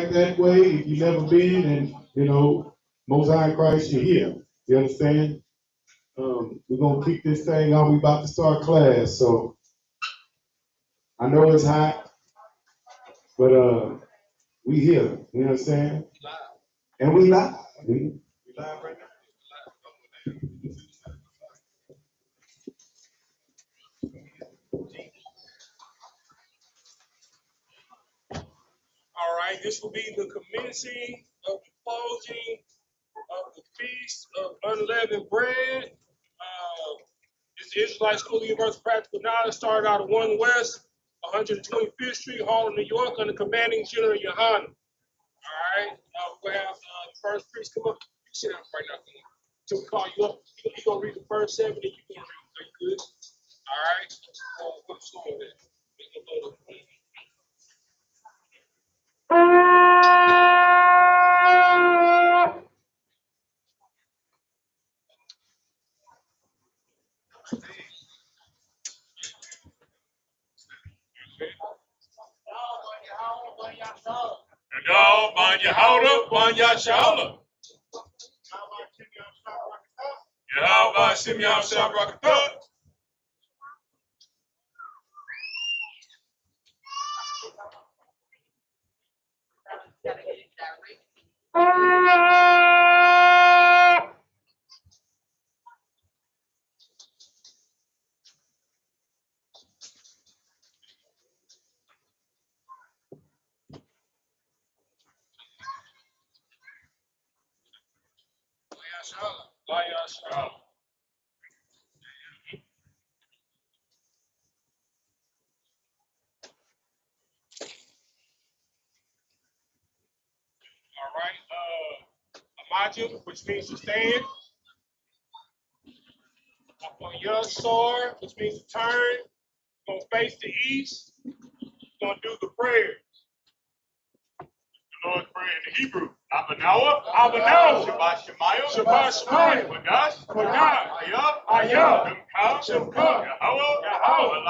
that way, if you've never been, and you know, Most High in Christ, you're here. You understand? We're gonna kick this thing off. We about to start class, so I know it's hot, but we here. You understand? And we live. We live right now. All right, this will be the commencing of the closing of the Feast of Unleavened Bread. It's the Israelite School of Universal Practical Knowledge, started out of 1 West, 125th Street, Harlem, New York, under commanding General YAHANNA. All right, we'll have the first priest come up. You sit down right now. Till we call you up. You're going to read the first 7, and you're going to read. Are you good? All right. What's going on there? Y'all, Banya Shala. Yahweh Shem Yahshua Barakatah. All right, Amajim, which means to stand. Up on your sword, which means to turn. You're gonna face the east. You're gonna do the prayers. The Lord's Prayer in the Hebrew. Abanawa. Shabbat Shemayim. Shabbat Shemayim. Wadash. Wadash. Ayah. Ayah. Shemka. Shemka. Yahweh.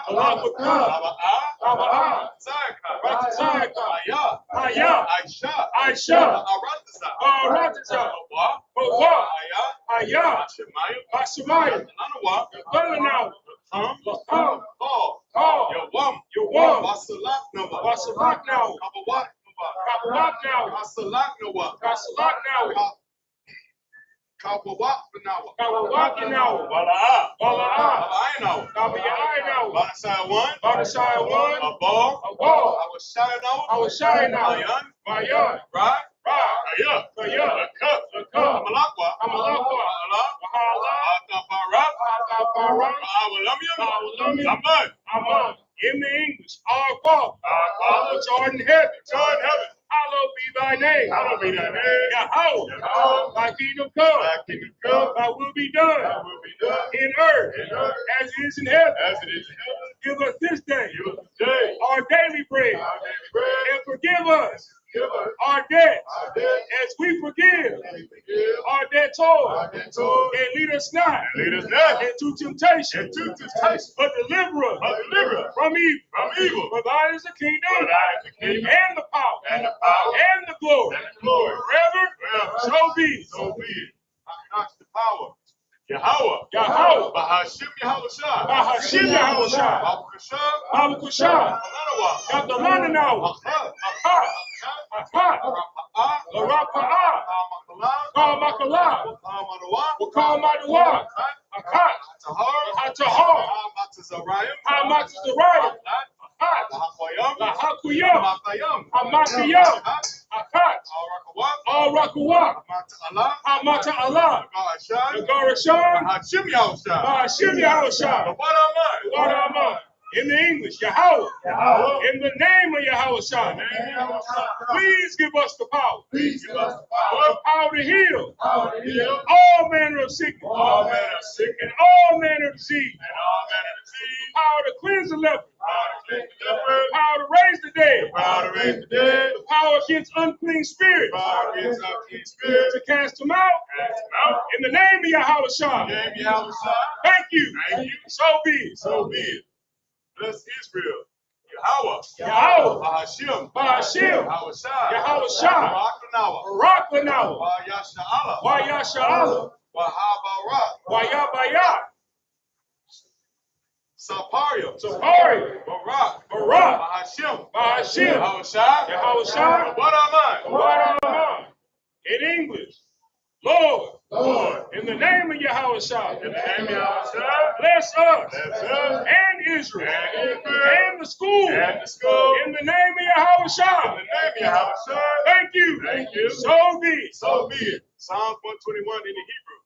Allah Aba'ah. Ratazaka. Ayah. Aisha. Arataza. Hawa. Ayah. Hashemayim. Yalanawa. Yawam. Wasalaknawa. Kabalaknawa. Kasalaknawa. Kawawakinawa. Wala'ah. Kabaya'inawa. Banasai 1. Abal. Awashayinawa. Mayan. Ra. Ayah. Lakab. Amalakwa. Wahala. Ataparak. Aman. In the English, our Father, which art in heaven, hallowed be thy name. Yahweh, thy kingdom come, thy will be done in earth as it is in heaven. Give us this day our daily bread, and forgive us our debts as we forgive our debtors, and lead us not into temptation, but deliver us from evil. For thine is the kingdom, and the power, and the glory, forever. So be it. The power. Yahweh. Bahashim Yahushua. Abukusha. Yatalana. Larapaa. Kamakala. Wakamaduwa. Atahar. Hamatazarayim. Lahakuyam. Hamakiyam. Akat. Al-Rakawak. Hamata Allah. Nagarashan. Bahashim Yahushua. What am I? In the English, Yahweh. In the name of Yahweh, please give us the power. The power to heal. All manner of sickness. And all manner of disease. The power to cleanse the leper. The power to raise the dead. The power against unclean spirits. To cast them out. In the name of Yahweh. Thank you. So be it. Bless Israel. Yahweh. Yahweh. Bahashim. Bahashim. Yahawashi. Yahawashi. Barakanawa. Wayasha'ala. Wayasha'ala. Wahabara. Wayabaya. Saparia. Sapari. Barak. Barak. Bahashim. Bahashim. Yahawashi. Yahawashi. What am I? What am I? In English. Lord. Lord. In the name of Yahawashi. In the name of Yahawashi. Bless us. Bless us. And Israel. And Israel. And the school. And the school. In the name of Yahawashi. In the name of Yahawashi. Thank you. Thank you. So be it. So be it. Psalm 121 in the Hebrew.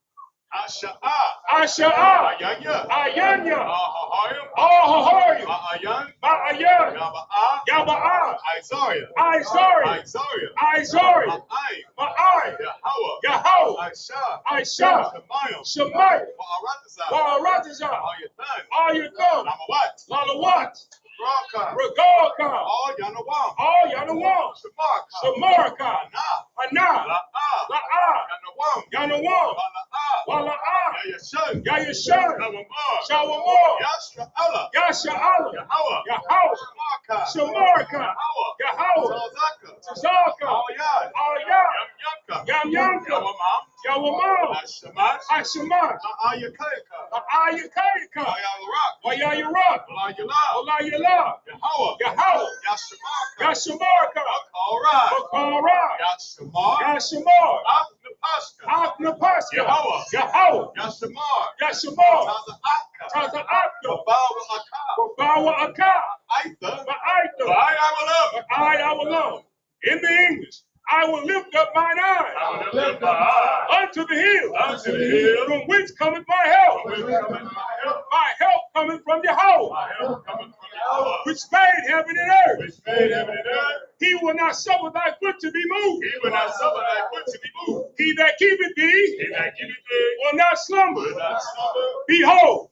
Asha'a. Asha'a. Ayanya. Ayanya. Ahahayim. Ahahayim. Ma'ayan. Ma'ayan. Yaba'a. Yaba'a. Isaiah. Isaiah. Isaiah. Isaiah. Ma'ai. Ma'ai. Yahweh. Yahweh. Aisha. Aisha. Shemayim. Shemayim. Wa'aratazah. Wa'aratazah. Ayathan. Ayathan. Lamawat. Lalawat. Raka. Regalka. All Yanawam. All Yanawam. Shamarka. Shamarka. Ana. Ana. La'a. La'a. Yanawam. Yanawam. Wala'a. Wala'a. Yayashan. Yayashan. Shawamar. Shawamor. Yasha'ala. Yasha'ala. Yahweh. Yahweh. Shamarka. Shamarka. Yahweh. Yahweh. Tazaka. Tazaka. Ayad. Ayad. Yamyanka. Yamyanka. Yawamam. Yawamam. Ashamash. Ashamash. Ayakaika. Ayakaika. Ayalurak. Wayayarak. Walayala. Walayala. Yahweh. Yahweh. Yashamarka. Yashamarka. Alright. Bakara. Yashamar. Yashamar. Apnapashka. Aknapaska. Yahweh. Yahweh. Yashamar. Yashamar. Taza'aka. Taza'aka. Babawa. Bawa Aka. Aitha. Ba'aita. I will love. In the English, I will lift up mine eyes unto the hill, from which cometh my help. My help cometh from Yahweh, which made heaven and earth. He will not suffer thy foot to be moved. He that keepeth thee will not slumber. Behold,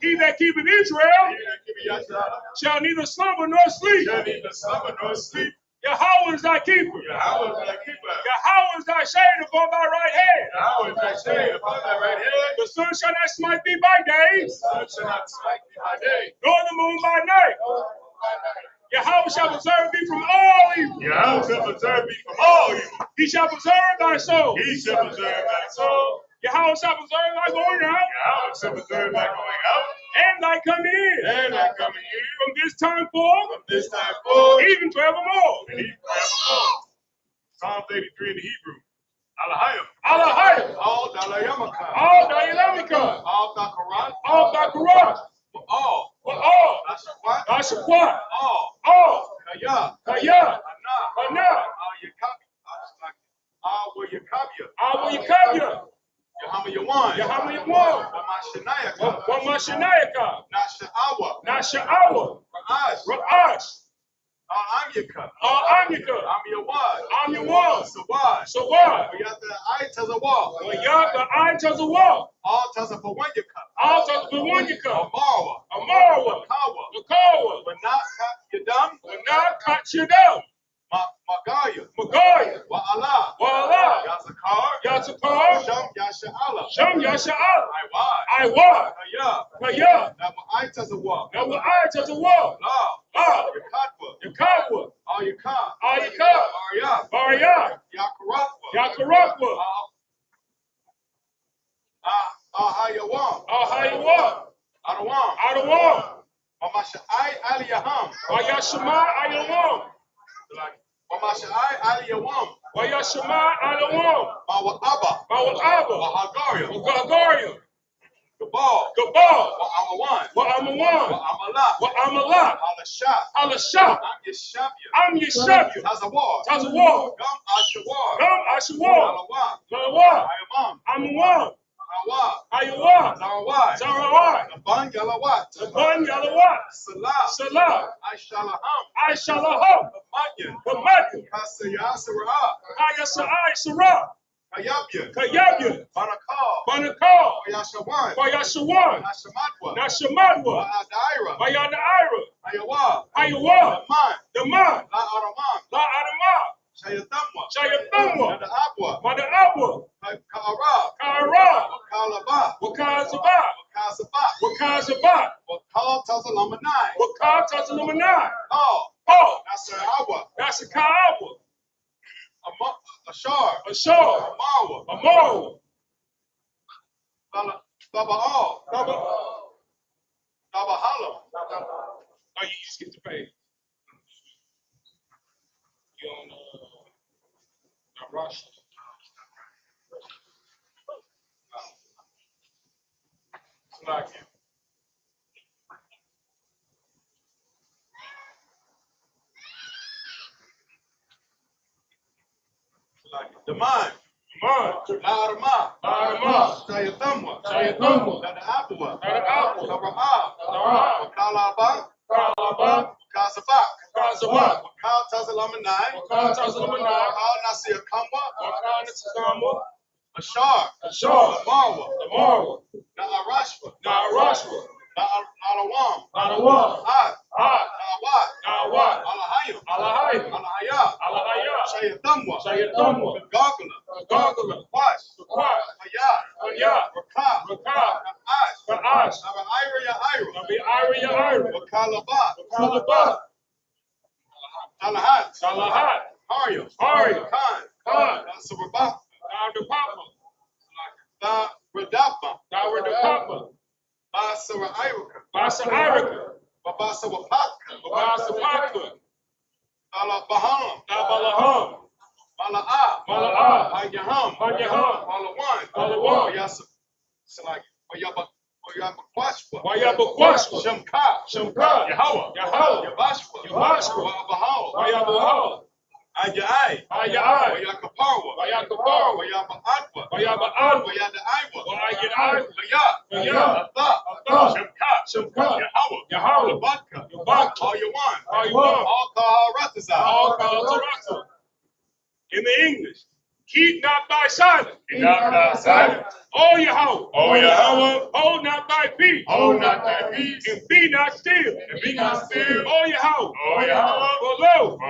he that keepeth Israel shall neither slumber nor sleep. Yahweh is thy keeper. Yahweh is thy shade upon thy right hand. The sun shall not smite thee by day, nor the moon by night. Yahweh shall preserve thee from all evil. He shall preserve thy soul. Yahweh shall preserve thy going out. And thy coming in. From this time forth. Even forevermore. Psalm 83 in the Hebrew. Alahayim. Alahayim. All Dalayamaka. All Dayalamika. All Dakarat. All Bakarat. All. All. Ashakwat. All. Kaya. Kaya. Ana. Awayakabya. Yahama Yahaman. Wamashanayaka. Wamashanayaka. Nasha'awa. Nasha'awa. Ra'ash. Amyaka. Amyaka. Amyawad. Amyawad. Sawad. Sawad. Yata I Tazawal. Wayata I Tazawal. All Tazapawanyaka. All Tazapawanyaka. Amarawa. Amarawa. Kawa. Makawa. Wanat Yadam. Wanat Kachidam. Magaya. Magaya. Wa'ala. Wa'ala. Yazakar. Yazakar. Sham Yasha'ala. Sham Yasha'ala. Iwad. Iwad. Kaya. Kaya. Now I Tazawal. Now I Tazawal. La. Yakatwa. Yakatwa. Ayaka. Ayaka. Arya. Barya. Yakarakwa. Yakarakwa. Ahayawam. Ahayawam. Adawam. Adawam. Mamasha'ai Aliyaham. Wayashama Ayawam. Mamasha'ai Aliyawam. Wayashama Ayawam. Mawa'aba. Mawa'aba. Wahagaria. Wahagaria. Gabal. Gabal. Wa'amawan. Wa'amawan. Wa'amala. Wa'amala. Alasha. Alasha. I'm Yeshabia. I'm Yeshabia. Tazawar. Tazawar. Gum Ashawar. Gum Ashawar. Alawam. Lawam. Ayamam. Amawam. Hawa. Ayawam. Zarawai. Zarawai. Naban Yalawat. Naban Yalawat. Salah. Salah. Aishalaham. Aishalaham. Madyan. Madyan. Kasayasara. Ayasa'ai Sarah. Kayabya. Kayabya. Banakal. Banakal. Wayashawan. Wayashawan. Nashamadwa. Nashamadwa. Wa'adaira. Wayadaira. Ayawa. Ayawa. Daman. Daman. La Aramam. La Adama. Shayatamwa. Shayatamwa. Nadaabwa. Madaabwa. Ka'ara. Kara. Wakalaba. Wakazaba. Wakazabat. Wakazabat. Wakal Tazalamanai. Ka Tazalumanai. Oh. Oh. That's an hour. That's a Ka'awa. A shard. A Shaw. A marwa. A Marwa. Taba'al. Tabahala. Oh, you just get the page. You on Rush. Like it. The mind. La'arama. Shayathamwa. Lada'apwa. Dara'ah. Kalaba. Kazabak. Kal Tazalamanai. Kal Nasir Kamwa. Ashar. Ashar. Marwa. The Marwa. Na'arashwa. Na'arashwa. Na'alawam. Na'awam. Ad. Ad. Na'awat. Na'awat. Alahayim. Alahayim. Alahayah. Alahayah. Shayathamwa. Shayathamwa. Gargula. Gargula. Wash. Wash. Hayat. Hayat. Rakah. Rakah. Na'ash. Na'ash. Na'ira. Nabi Ira. Wakalabat. Kalabat. Talahat. Salahat. Haryam. Haryam. Khan. Khan. Sababah. Dr. Papa. Da Radapa. Dr. Papa. Basara Irika. Basa Irika. Babasa Wapaka. Basa Paka. Bala Baham. Dabalaham. Mala'a. Mala'a. Hanyaham. Hanyaham. Malawan. Malawan. Yasa. Salaki. Wayabakwashwa. Wayabakwashwa. Shamka. Shamka. Yahweh. Yabashwa. Yabashwa. Wabahal. Wayabahal. Ayai. Ayai. Wayakaparwa. Wayakaparwa. Wayabaadwa. Wayaba'adwa. Wayadaiwa. Wayadaiwa. Wayat. Atha. Shamka. Shamka. Yahweh. Yahweh. Yabaka. Yabaka. All you want. All you want. All Kaharatazah. All Kaharatazah. In the English, keep not thy silence. Keep not thy silence. O Yahweh. O Yahweh. Hold not thy peace. Hold not thy peace. And be not still. And be not still. O Yahweh. O Yahweh. For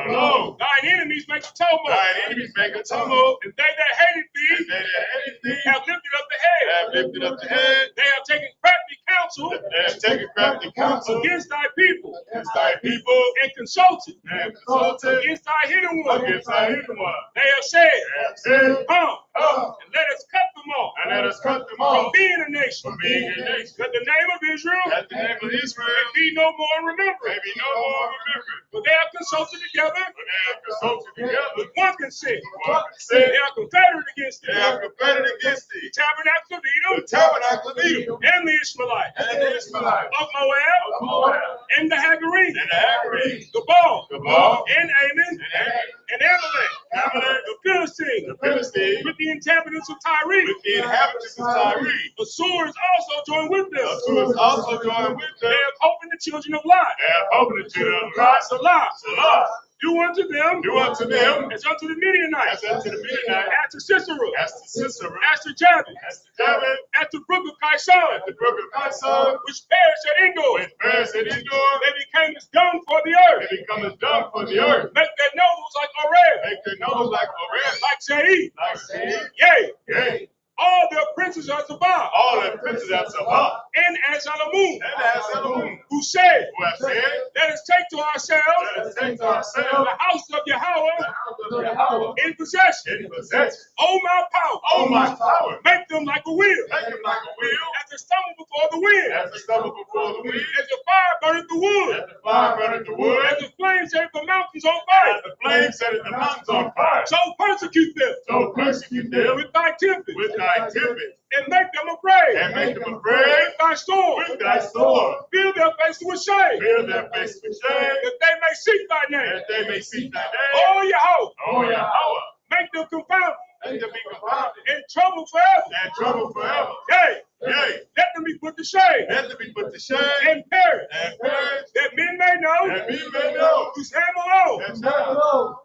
lo, thine enemies make a tumult. Thine enemies make a tumult. And they that hated thee. And they that hated thee. Have lifted up the head. Have lifted up the head. They have taken crafty counsel. They have taken crafty counsel. Against thy people. Against thy people. And consulted. And consulted. Against thy hidden one. Against thy hidden one. They have said. They have said. Come. Come. And let us cut them off. And let us cut them From off. being a nation. From being a nation. That the name of Israel. That the name of Israel. May be no more remembered. May be no more remembered. For they have consulted together. For they have consulted together. With one consent. One consent. They are confederate against thee. They are confederate against thee. The tabernacle of Edom. The tabernacle of Edom. And the Ishmaelite. And the Ishmaelite. Of Moab. Of Moab. And the Hagarene. And the Hagarene. Gabal. And Ammon. And Amalek. The Philistines. The Philistines. With the inhabitants of Tyre. With the inhabitants of Tyre. Assyrians also joined with them. Assyrians also joined with them. They have hope in the children of Lot. They have hope in the children of Lot. Salah. Do unto them. Do unto them. As unto the Midianites. As unto the Midianites. As to Sisera. As to Sisera. As to Jabin. As to Jabin. At the brook of Kishon. At the brook of Kishon. Which perished at Endor. Which perished at Endor. They became as dung for the earth. They become as dung for the earth. Make their nose like Oreb. Make their nose like Oreb. Like Seir. Like Seir. Yea. Yea. All their princes are Zabah. All their princes are Zabah. And Azalamun. And Azalamun. Who said. Who have said. Let us take to ourselves. Let us take to ourselves. The house of Yahweh. The house of Yahweh. In possession. In possession. Oh my power. Oh my power. Make them like a wheel. Make them like a wheel. As they stumble before the wind. As they stumble before the wind. As the fire burneth the wood. As the fire burneth the wood. As the flames set the mountains on fire. As the flames set the mountains on fire. So persecute them. So persecute them. With thy tempest. With thy tempest. And make them afraid. And make them afraid. With thy sword. With thy sword. Fill their faces with shame. Fill their faces with shame. That they may seek thy name. That they may seek thy name. Oh Yahweh. Oh Yahweh. Make them confounded. Make them be confounded. In trouble forever. And trouble forever. Yea. Yea. Let them be put to shame. Let them be put to shame. And perish. And perish. That men may know. That men may know. Whose hand alone. That hand alone.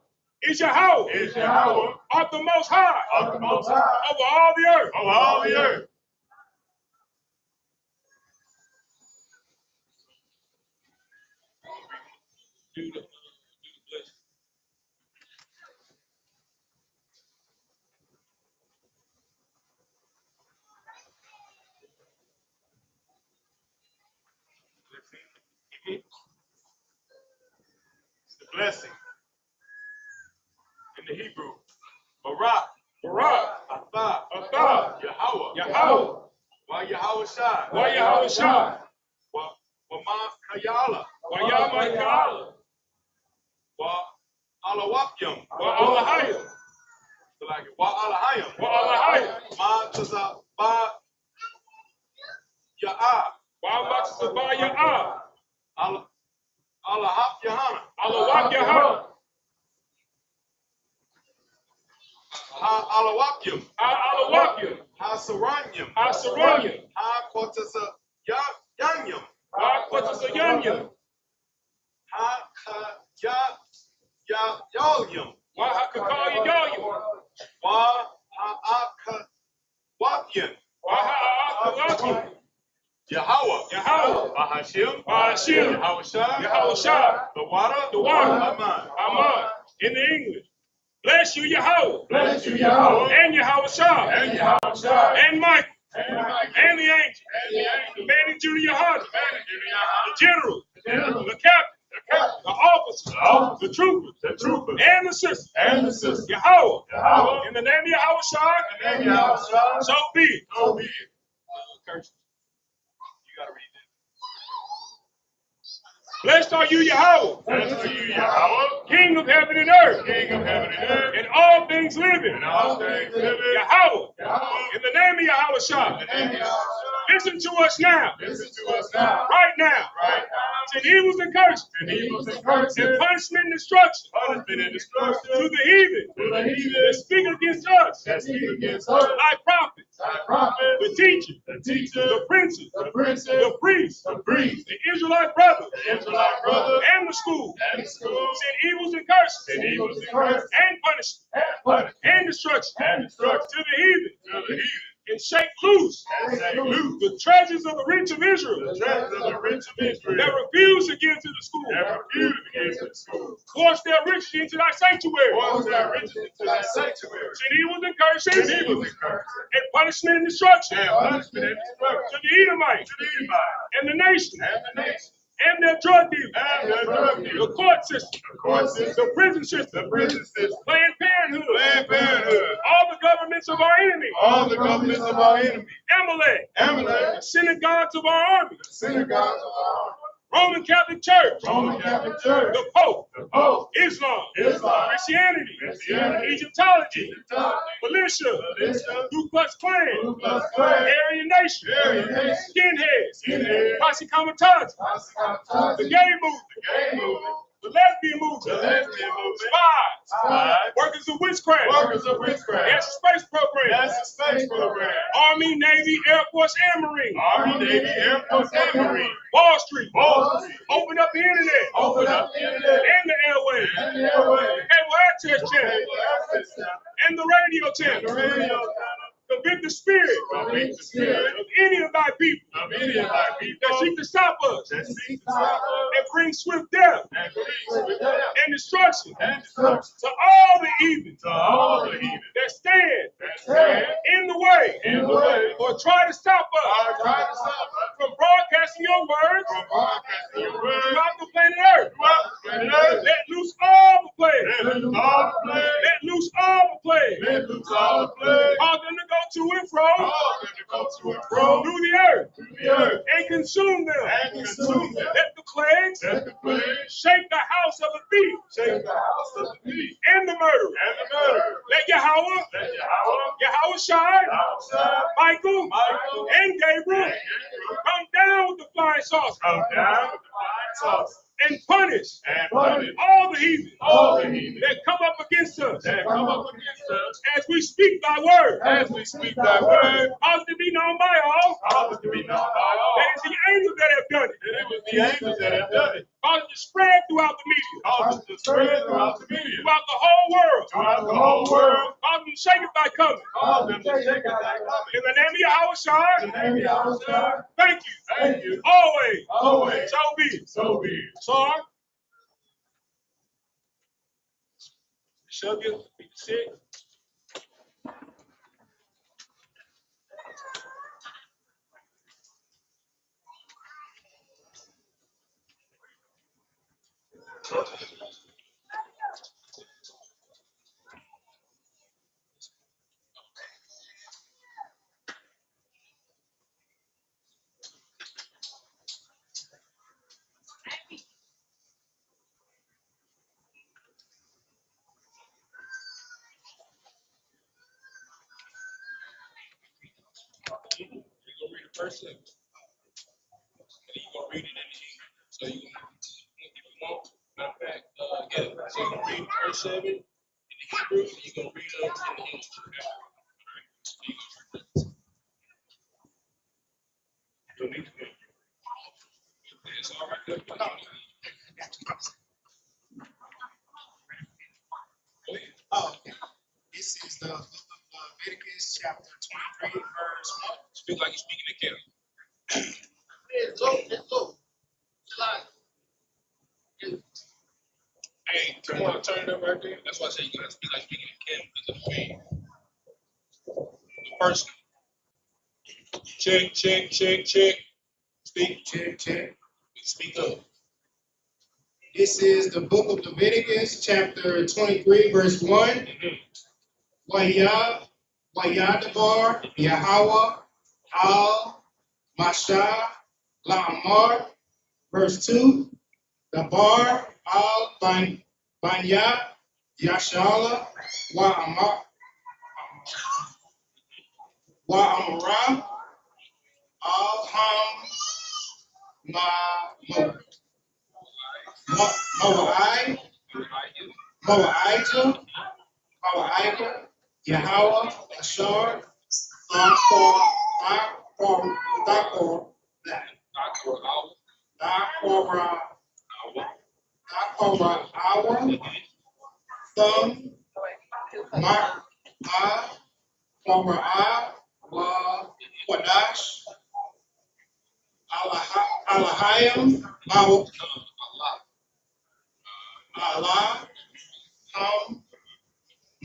Is Yahweh. Is Yahweh. Of the Most High. Of the Most High. Over all the earth. Over all the earth. Do the blessing. blessing. In the Hebrew, Barak, Atah, Yahweh, Yahweh, YAHANNA, YAHWH, Wamakayala, YAHMAKALA, Alawapyam, Alahayim, Alahayam, Alahayim, Ma Tazaba Ya'a, Ya'a, Alahap Yahanna, Alawak Yahanna, Alawapyam, Alawakim, Hasaranyam, Asaranyam, Quatasa Yanyam, Wakwatazayanyam, Yalyam, Wahakakayayalim, Wapyan, Waha'akawakim, Yahweh, Yahweh, Bahashim, Bahashim, Yahawashi, the water, Aman, in the English. Bless you, Yahweh. Bless you, Yahweh. And Yahawashi. And Michael. And the angel. Commanding Junior YAHANNA. The general. The captain. The officers. The troopers. And the sisters. Yahweh. In the name of Yahawashi. So be it. Curse. You got to read this. Blessed are you, Yahweh. Blessed are you, Yahweh. King of heaven and earth. And all things living. Yahweh. Yahweh. In the name of Yahawashi. Listen to us now. Right now. To evils and curses. And punishment and destruction. To the heathen. That speak against us. Like prophets. The teachers. The princes. The priests. The Israelite brothers. And the schools. Send evils and curses. And punishment. And destruction. To the heathen. And shake loose the treasures of the rich of Israel that refuse to give to the school. Force their riches into thy sanctuary. Send evils and curses and punishment and destruction to the Edomites and the nation and their drug dealers, the court system, the prison system, Planned Parenthood, all the governments of our enemy, Amalek, the synagogues of our army, Roman Catholic Church, the Pope, Islam, Christianity, Egyptology, militia, Ku Klux Klan, Aryan Nation, skinheads, Posse Comitatus, the gay movement, the lesbian movement, spies, workers of witchcraft, S.H.I.P.K program, Army, Navy, Air Force, and Marine, Wall Street, open up the internet, and the airwaves, cable access channel, and the radio channel. Convict the spirit of any of thy people that seek to stop us and bring swift death and destruction to all the heathen that stand in the way or try to stop us from broadcasting your words throughout the planet Earth. Let loose all the plagues. Let loose all the plagues. Cause them to go to and fro through the earth and consume them. Let the plagues shake the house of the thief and the murderer. Let Yahweh shine, Michael, and Gabriel come down with the flying saucer and punish all the heathen that come up against us as we speak thy word. Cause it to be known by all that it's the angels that have done it. Cause it to spread throughout the media. Throughout the whole world. Cause them to shake it by coming. In the name of Yahawashi. Thank you. Always. So be it. Sorry. Shove you. Be sick. verse 7. And you're going to read it in the English. So you can, if you want, matter of fact, so you can read verse 7 in the Hebrew, and you're going to read it in the English. Okay? Don't need to go. It's all right. Good. Oh, okay. This is the book of Leviticus, chapter 23, verse 1. Speak like you're speaking to Kelly. It's low, it's low. Hey, come on, turn it up right there. That's why I say you gotta speak like speaking to Kelly because of the fan. The first one. Check, check, check, check. Speak, Check, check. speak up. This is the book of Leviticus, chapter 23, verse 1. Wayadabar, Yahweh, Al-Mashah, La'amar. Verse 2. The bar, Al-Banya, Yashala, Wa'amara, Al-Ham, Moaijah, Yahweh, Ashar, Thakor, Thumb, Wadash, Alahayim, Allah,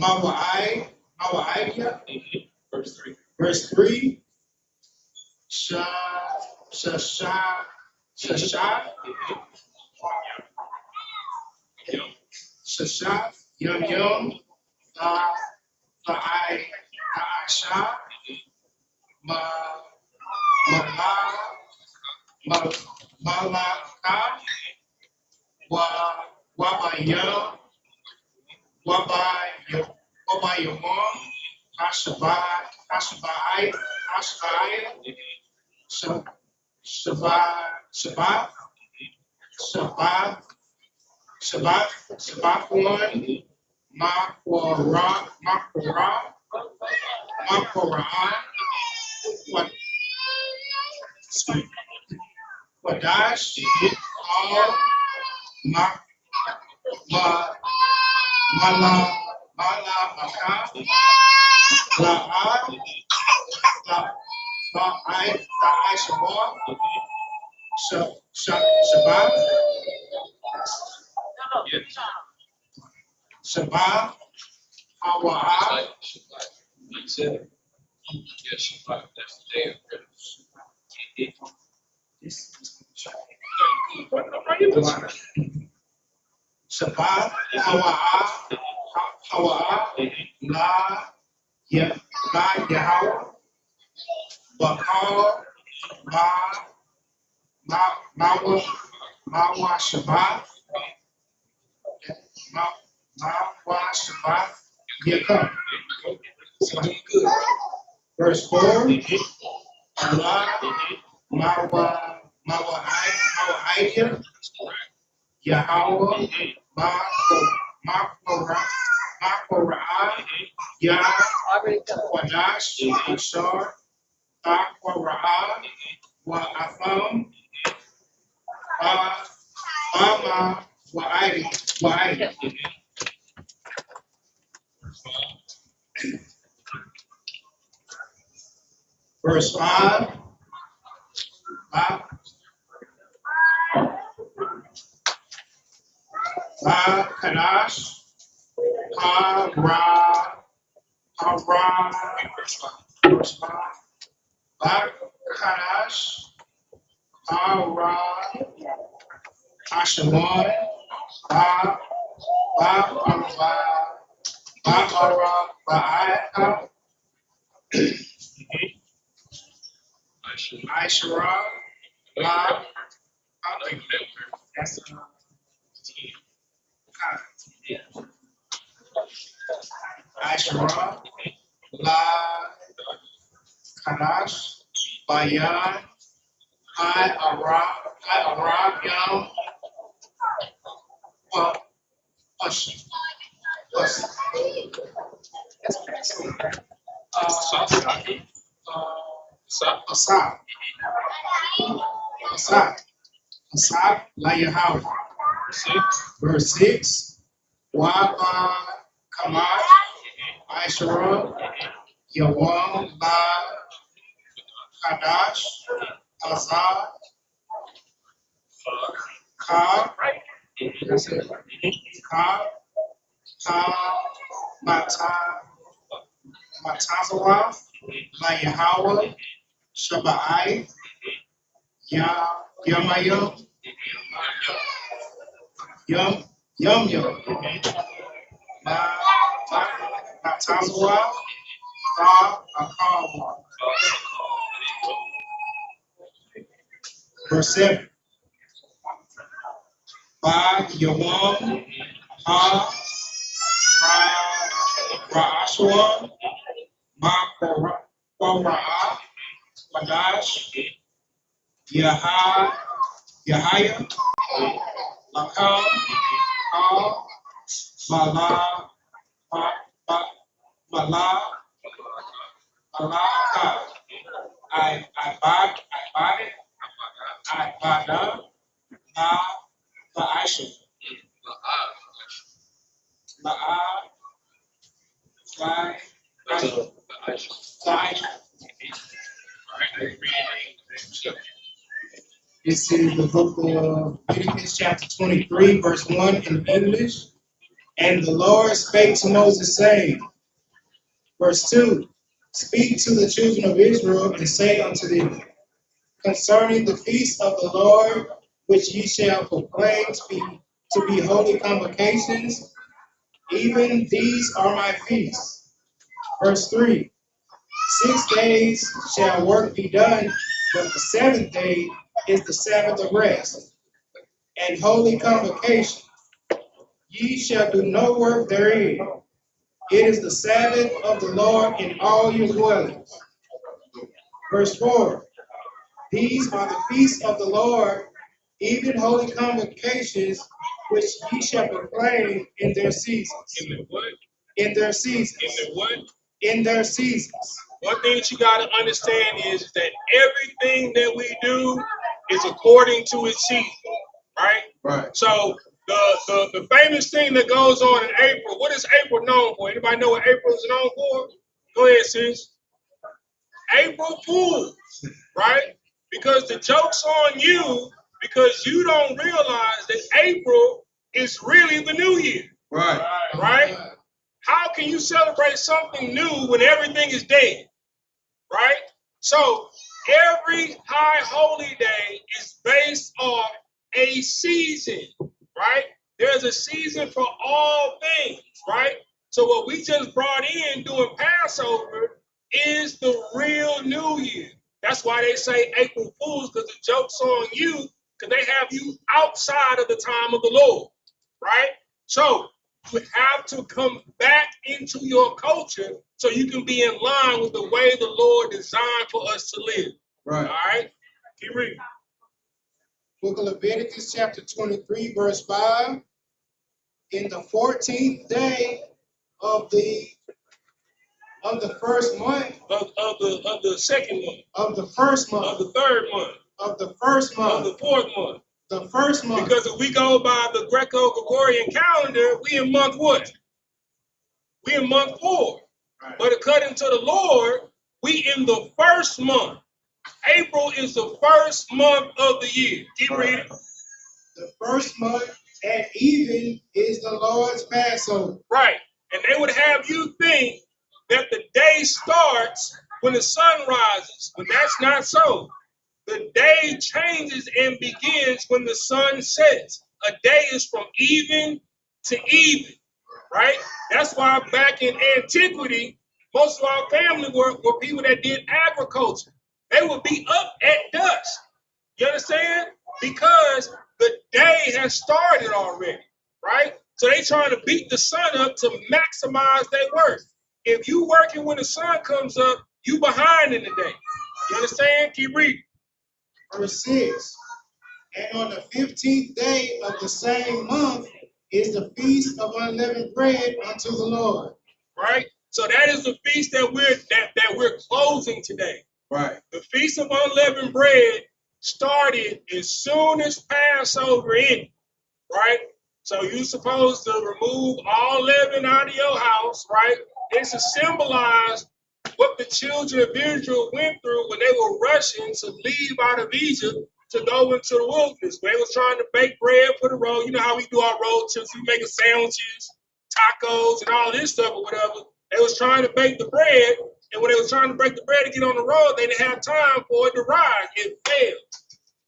Mawaiya, Verse 3. verse 3, Shashat, Yum, Aisha, Malaka, Wabayamon, Hashabai, Shabbat one, Makwara, Wadash, All, Malaka, La'ad, Shabbat, Hawa'ah, Like you said, yes, Shabbat. That's the day of rest. Shabbat, Hawa'ah, La Yahweh, Bakar, Mawa Shabbat, Mawa Shabbat, Yakub. Verse 4, Allah, Mawa Aida, Yahweh, Makorah, Yah, Wadash, Ashar, Takorah, Wa'afam, Bama, Wa'aida. Verse 5, Kadash, verse 5, Kadash, Ashamon, Aishara, that's Aishara, La Kadash, Bayan, I-Arab, Yam, Ush, Asap, Layahawa. Verse 6, Waba, Kamat, Aishara, Yawam, La, Kadash, Azad, Ka, that's it. Ka, Matazawa, Layahawa, Shabbai, Yamayam, Yum, Matazawa, Akawa. Verse 7, Ba, Yawam, Ha, Ra'ashwa, Ma, Kora'ah, Wadash, Yahaya, Lakam, Al, Bala, Malaka, Ibada, Na, La'asha, La'asha. This is the book of Leviticus, chapter 23, verse 1 in English. And the Lord spake to Moses, saying, verse 2, Speak to the children of Israel, and say unto them, concerning the feast of the Lord, which ye shall proclaim to be holy convocations, even these are my feasts. Verse 3, 6 days shall work be done, but the 7th day is the Sabbath of rest, and holy convocation. Ye shall do no work therein. It is the Sabbath of the Lord in all your dwellings. Verse 4, these are the feasts of the Lord, even holy convocations, which ye shall proclaim in their seasons. In the what? In their seasons. In the what? In their seasons. One thing that you got to understand is that everything that we do is according to its season, right? Right. So the famous thing that goes on in April, what is April known for? Anybody know what April is known for? Go ahead, sis. April Fools, right? Because the joke's on you because you don't realize that April is really the new year. Right. Right? How can you celebrate something new when everything is dead? Right? So every high holy day is based on a season, right? There's a season for all things, right? So what we just brought in doing Passover is the real New Year. That's why they say April Fools, because the joke's on you, because they have you outside of the time of the Lord, right? So you have to come back into your culture so you can be in line with the way the Lord designed for us to live. Right. All right? Keep reading. Book of Leviticus, chapter 23, verse 5. In the 14th day of the first month. Of the second month. Of the first month. Of the third month. Of the first month. Of the fourth month. The first month. Because if we go by the Greco-Gregorian calendar, we in month what? We in month 4. Right. But according to the Lord, we in the first month. April is the first month of the year. Keep reading. The first month at even is the Lord's Passover. Right. And they would have you think that the day starts when the sun rises, but that's not so. The day changes and begins when the sun sets. A day is from even to even, right? That's why back in antiquity, most of our family were people that did agriculture. They would be up at dusk. You understand? Because the day has started already, right? So they trying to beat the sun up to maximize their work. If you working when the sun comes up, you behind in the day. You understand? Keep reading. Verse 6. And on the 15th day of the same month is the feast of unleavened bread unto the Lord. Right? So that is the feast that we're closing today. Right. The Feast of Unleavened Bread started as soon as Passover ended, right? So you're supposed to remove all leaven out of your house, right? It's to symbolize what the children of Israel went through when they were rushing to leave out of Egypt to go into the wilderness. They was trying to bake bread for the road. You know how we do our road trips, we making sandwiches, tacos, and all this stuff or whatever. They was trying to bake the bread, and when they was trying to break the bread to get on the road, they didn't have time for it to rise. It failed,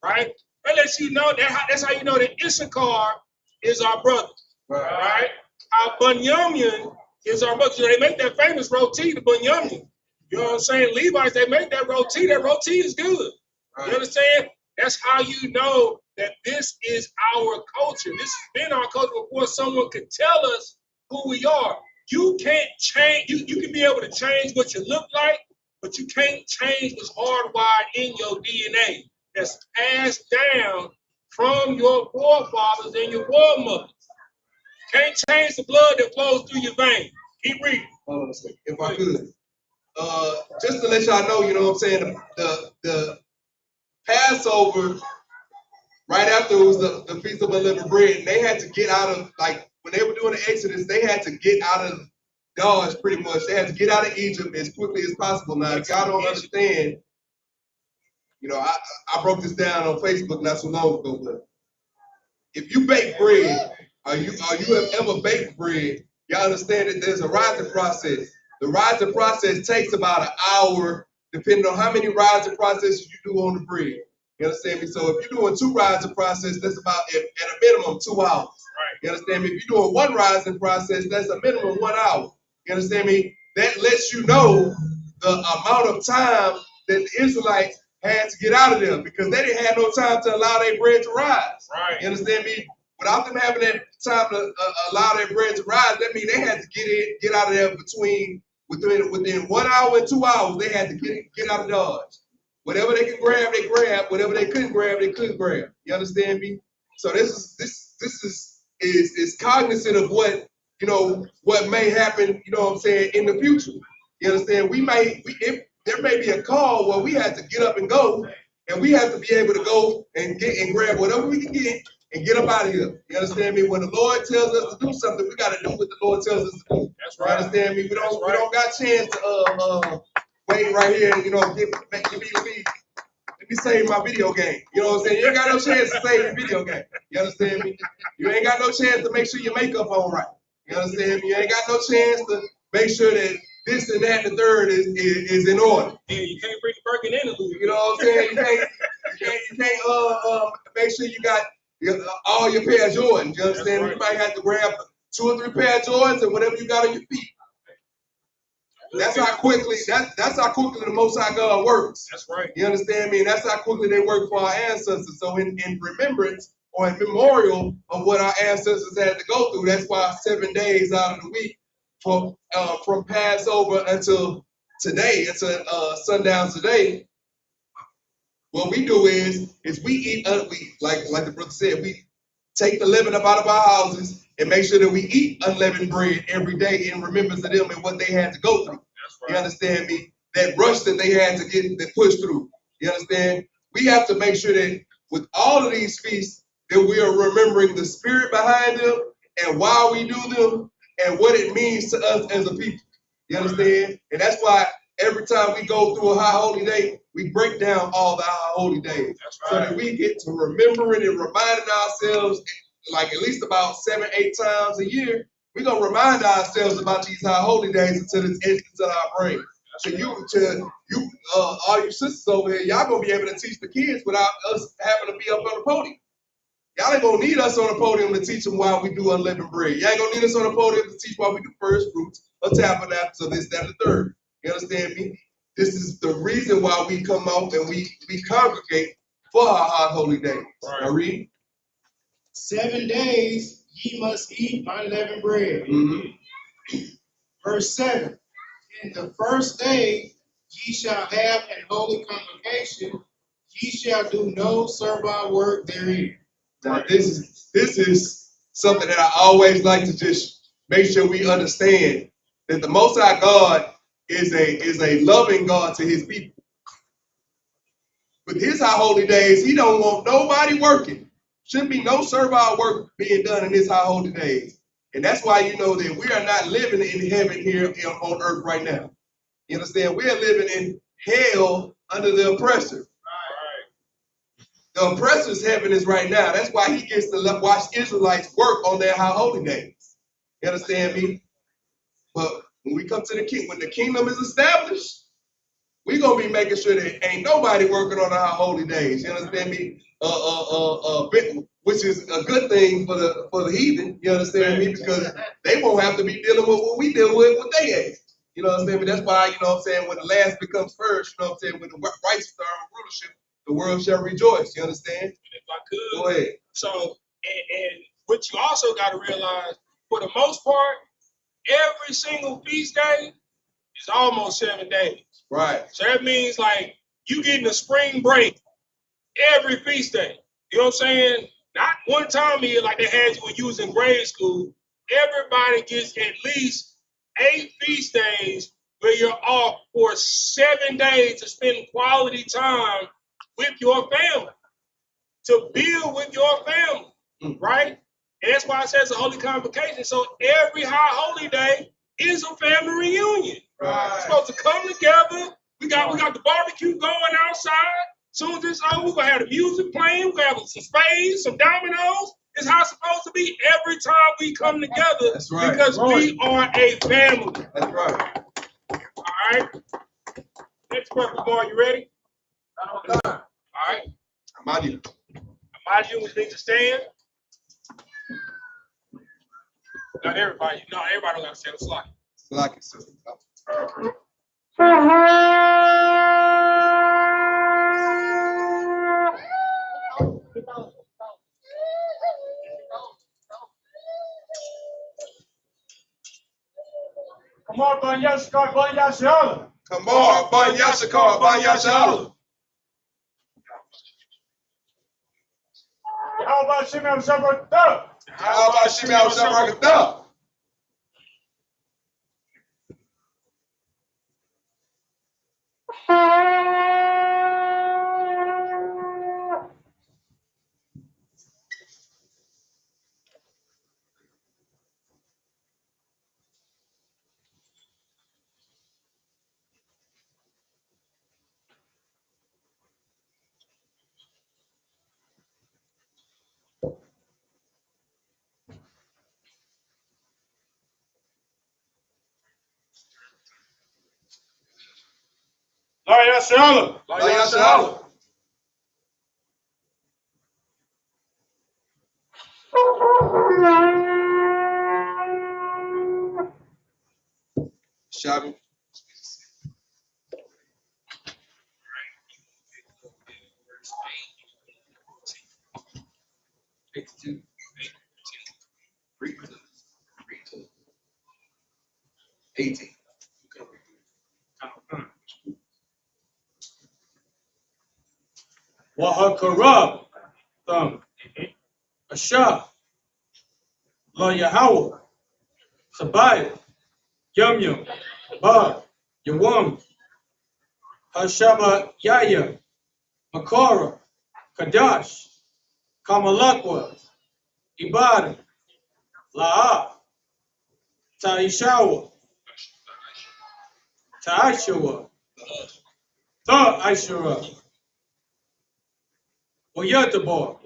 right? That lets you know that's how you know that Issachar is our brother, right? How Bunyamin is our brother. They make that famous roti, the Bunyamin. You know what I'm saying? Levites, they make that roti. That roti is good. You understand? That's how you know that this is our culture. This has been our culture before someone could tell us who we are. You can't change. You can be able to change what you look like, but you can't change what's hardwired in your DNA. That's passed down from your forefathers and your foremothers. Can't change the blood that flows through your veins. Keep reading. Hold on a second, if I could. Just to let y'all know, you know what I'm saying, the Passover, right after it was the Feast of Unleavened Bread, and they had to get out of, like, when they were doing the Exodus, they had to get out of Dodge pretty much. They had to get out of Egypt as quickly as possible. Now, if y'all don't understand, you know, I broke this down on Facebook not so long ago, but if you bake bread, or you have ever baked bread, y'all understand that there's a rising process. The rising process takes about an hour, depending on how many rising processes you do on the bread. You understand me? So if you're doing 2 rising processes, that's about at a minimum 2 hours. Right. You understand me? If you're doing 1 rising process, that's a minimum 1 hour. You understand me? That lets you know the amount of time that the Israelites had to get out of them, because they didn't have no time to allow their bread to rise. Right. You understand me? Without them having that time to allow their bread to rise, that means they had to get out of there within 1 hour and 2 hours. They had to get out of Dodge. Whatever they could grab, they grabbed. Whatever they couldn't grab, they couldn't grab. You understand me? So this is cognizant of what, you know, what may happen, you know what I'm saying, in the future. You understand? There may be a call where we have to get up and go, and we have to be able to go and get and grab whatever we can get and get up out of here. You understand me? When the Lord tells us to do something, we got to do what the Lord tells us to do. That's right. You understand me? We don't got a chance to wait right here and, you know, let me save my video game. You know what I'm saying? You ain't got no chance to save your video game. You understand me? You ain't got no chance to make sure your makeup on right. You understand me? You ain't got no chance to make sure that this and that and the third is in order. Yeah, you can't bring the Birkin in the Louis. You know what I'm saying? You can't make sure you got all your pair of Jordans. You understand? Right. You might have to grab 2 or 3 pair of Jordans and whatever you got on your feet. That's how quickly the Most High God works. That's right. You understand me? And that's how quickly they work for our ancestors. So in remembrance or in memorial of what our ancestors had to go through, that's why 7 days out of the week from Passover until today, until sundown today, what we do is we eat, like the brother said, we take the leaven up out of our houses and make sure that we eat unleavened bread every day in remembrance of them and what they had to go through. Right. You understand me? That rush that they had to get, that push through. You understand? We have to make sure that with all of these feasts, that we are remembering the spirit behind them and why we do them and what it means to us as a people. You understand? And that's why every time we go through a high holy day, we break down all the high holy days. Right. So that we get to remembering and reminding ourselves, like at least about 7-8 times a year, we're going to remind ourselves about these high holy days until it's etched into our brain. To you, all you sisters over here, y'all going to be able to teach the kids without us having to be up on the podium. Y'all ain't going to need us on the podium to teach them why we do unleavened bread. Y'all ain't going to need us on the podium to teach why we do first fruits or tabernacles or this, that, and the third. You understand me? This is the reason why we come out and we congregate for our high holy days. Right. Now read. 7 days ye must eat unleavened bread. Mm-hmm. Verse 7. In the first day ye shall have an holy convocation, ye shall do no servile work therein. Now this is something that I always like to just make sure we understand, that the Most High God is a loving God to his people. With his high holy days, he don't want nobody working. Shouldn't be no servile work being done in his high holy days. And that's why you know that we are not living in heaven here on earth right now. You understand? We are living in hell under the oppressor. The oppressor's heaven is right now. That's why he gets to watch Israelites work on their high holy days. You understand me? But when we come to the king, when the kingdom is established, we're gonna be making sure that ain't nobody working on our holy days. You understand me? Which is a good thing for the heathen. You understand me? Because they won't have to be dealing with what we deal with they age. You know what I'm saying? But that's why, you know what I'm saying, when the last becomes first, you know what I'm saying, when the righteous are in rulership, the world shall rejoice. You understand? If I could. Go ahead. So, and what you also got to realize, for the most part, every single feast day is almost 7 days. Right. So that means like you getting a spring break every feast day. You know what I'm saying? Not one time a year like they had you when you was in grade school. Everybody gets at least 8 feast days where you're off for 7 days to spend quality time with your family, to build with your family, right? And that's why it says a holy convocation. So every high holy day is a family reunion. Right. We're supposed to come together. We got the barbecue going outside. Soon as it's over, we're gonna have the music playing. We're gonna have some spades, some dominoes. It's how it's supposed to be every time we come together. That's right. Because we are a family. That's right. All right. Next question, Lamar, you ready? All right. I'm out here. Mind you, we need to stand. Not everybody. No, everybody don't got to stand. It's like. Like it, sister. Come on, Banyashkar, Banyashala. Come on, Banyashakar, Banyashala. How about Shimei Shabbat? How about Shimei Shabbat? Banyashala. Banyashala. Shabbat. Read to 18. Wahakarab. Asha. La Yahweh. Sabai. Yum Yum. Ba. Yawam. Hashaba Yaya. Makara. Kadash. Kamalakwa. Ibad. La'a. Taishawa. Taishawa. Ta'ishara. Wayatabar.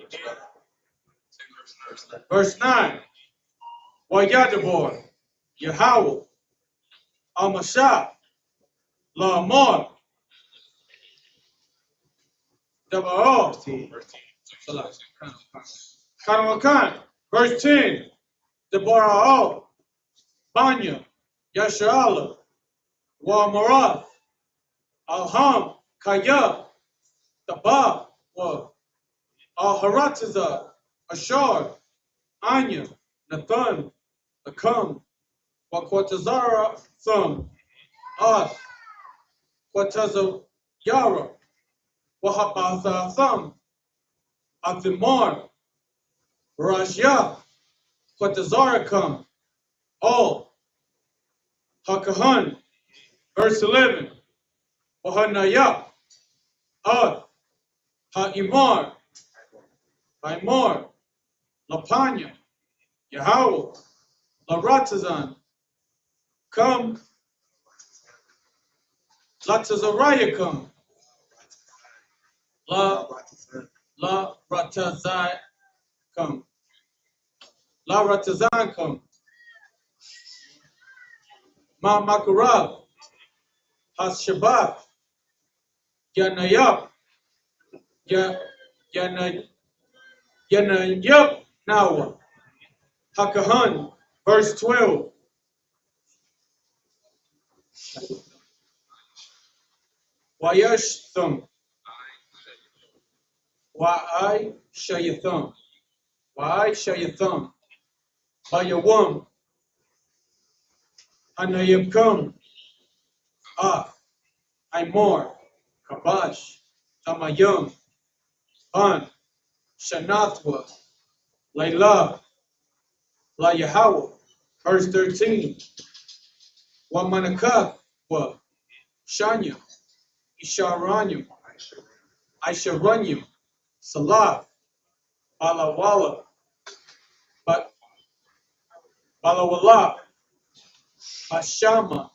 Verse 9. Wayatabar. Yahweh. Amashah. La'amar. Dabarah. Kanamakan. Verse 10. Deborah. Banya. Yasharala. Wa Alham. Kaya. Taba. Al-Haratazah. Ashar. Anya. Nathan. Akam. Wakwatazara. Thumb. Oth. Quataza Yara, Wahabasa Thumb, Athimar, Rajya, Quatazaracum, all, Hakahan, verse 11, Wahanaya, Ha'imar, Haimar, Lapanya, Yahweh, Laratazan, come, Latazariah come, La Ratazai come, La Ratazan come, Ma Makarab, Has Shabbat, Yanayap, Yanayap, Nawa, Hakahan, verse 12, Wayashtham, Wa'ai Shayatham, Wa'ai Shayatham, Hayawam, Hanayabkum, Imor, Kabash, Tamayum, Han, Shanathwa, Layla, La Yahweh, verse 13, Wamanakath, Shanya, Isharanyam, Aisharanyam, Salah, Balawala, Balawala, Hashama,